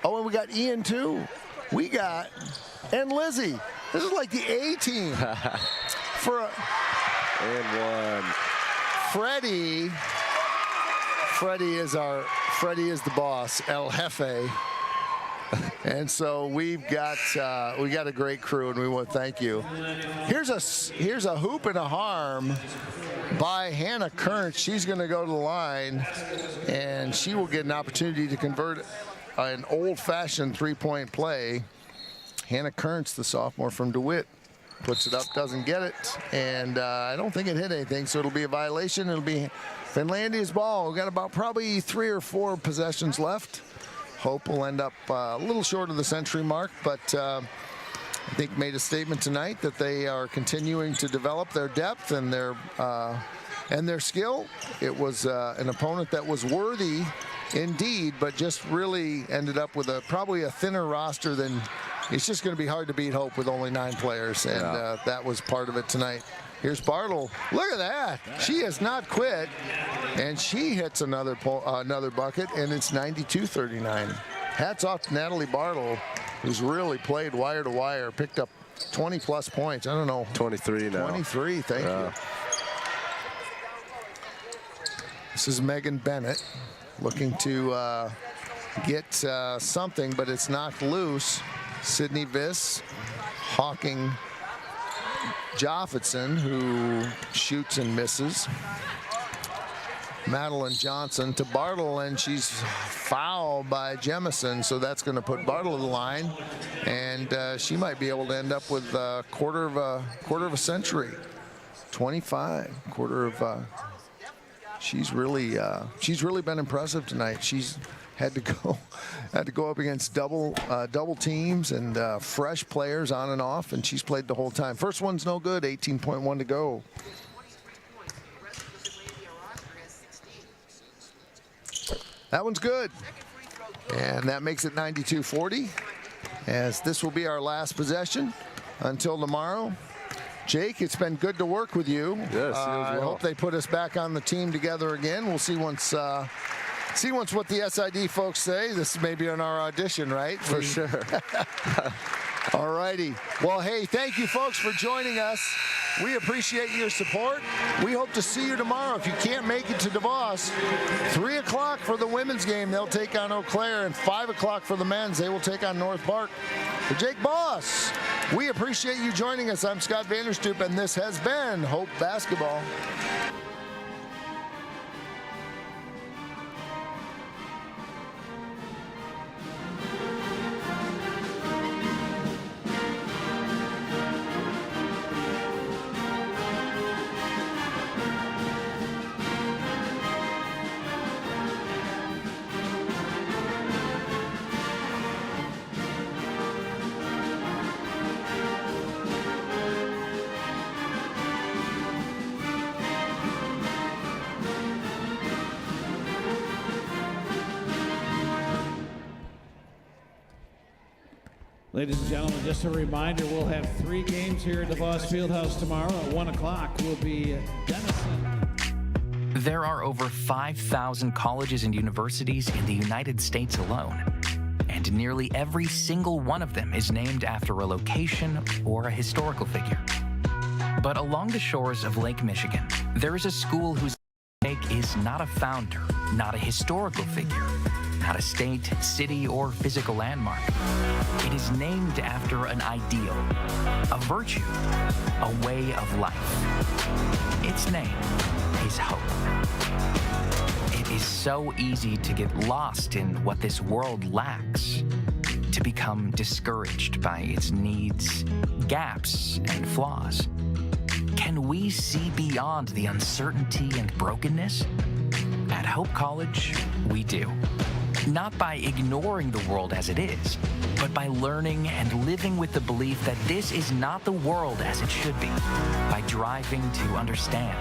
Oh, and we got Ian, too. And Lizzie. This is like the A-team. And one. Freddie is the boss, El Jefe. And so we got a great crew, and we want to thank you. Here's a hoop and a harm by Hannah Kearns. She's going to go to the line, and she will get an opportunity to convert an old-fashioned three-point play. Hannah Kearns, the sophomore from DeWitt, puts it up, doesn't get it, and I don't think it hit anything, so it'll be a violation. It'll be Finlandia's ball. We've got about probably 3 or 4 possessions left. Hope will end up a little short of the century mark, but I think made a statement tonight that they are continuing to develop their depth and their skill. It was an opponent that was worthy indeed, but just really ended up with probably a thinner roster than. It's just going to be hard to beat Hope with only 9 players, and that was part of it tonight. Here's Bartle. Look at that. She has not quit, and she hits another bucket, and it's 92-39. Hats off to Natalie Bartle, who's really played wire to wire, picked up 20-plus points. I don't know. 23 now. 23, thank you. This is Megan Bennett looking to get something, but it's knocked loose. Sydney Viss hawking Joffitson, who shoots and misses. Madeline Johnson to Bartle, and she's fouled by Jemison, so that's going to put Bartle to the line, and she might be able to end up with a quarter of a century. 25, quarter of. She's really been impressive tonight. She's had to go up against double teams and fresh players on and off, and she's played the whole time. First one's no good. 18.1 to go. That one's good, and that makes it 92-40, as this will be our last possession until tomorrow. Jake, it's been good to work with you. Yes, you as well. I hope they put us back on the team together again. We'll see once what the SID folks say. This may be on our audition, right? For sure. All righty. Well, hey, thank you folks for joining us. We appreciate your support. We hope to see you tomorrow. If you can't make it to DeVos, 3 o'clock for the women's game, they'll take on Eau Claire, and 5 o'clock for the men's, they will take on North Park. For Jake Boss, we appreciate you joining us. I'm Scott Vanderstoop, and this has been Hope Basketball. Ladies and gentlemen, just a reminder, we'll have 3 games here at DeVos Fieldhouse tomorrow. At 1 o'clock will be Denison. There are over 5,000 colleges and universities in the United States alone, and nearly every single one of them is named after a location or a historical figure. But along the shores of Lake Michigan, there is a school whose lake is not a founder, not a historical figure, not a state, city, or physical landmark. It is named after an ideal, a virtue, a way of life. Its name is hope. It is so easy to get lost in what this world lacks, to become discouraged by its needs, gaps, and flaws. Can we see beyond the uncertainty and brokenness? At Hope College, we do. Not by ignoring the world as it is, but by learning and living with the belief that this is not the world as it should be, by driving to understand,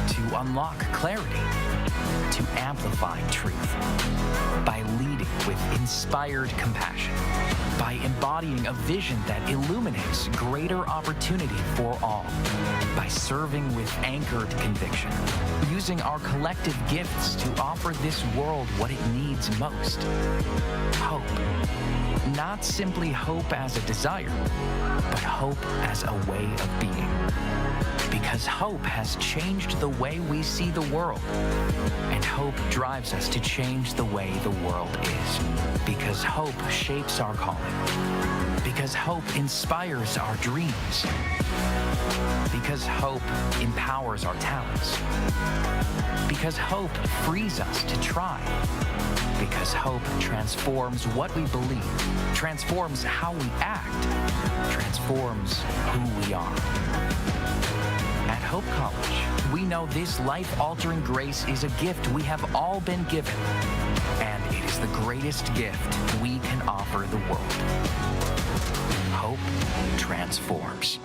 to unlock clarity, to amplify truth, by leading with inspired compassion, by embodying a vision that illuminates greater opportunity for all, by serving with anchored conviction, using our collective gifts to offer this world what it needs most. Hope. Not simply hope as a desire, but hope as a way of being. Because hope has changed the way we see the world, and hope drives us to change the way the world is. Because hope shapes our calling. Because hope inspires our dreams. Because hope empowers our talents. Because hope frees us to try. Because hope transforms what we believe, transforms how we act, transforms who we are. At Hope College, we know this life-altering grace is a gift we have all been given, and it is the greatest gift we can offer the world. Hope transforms.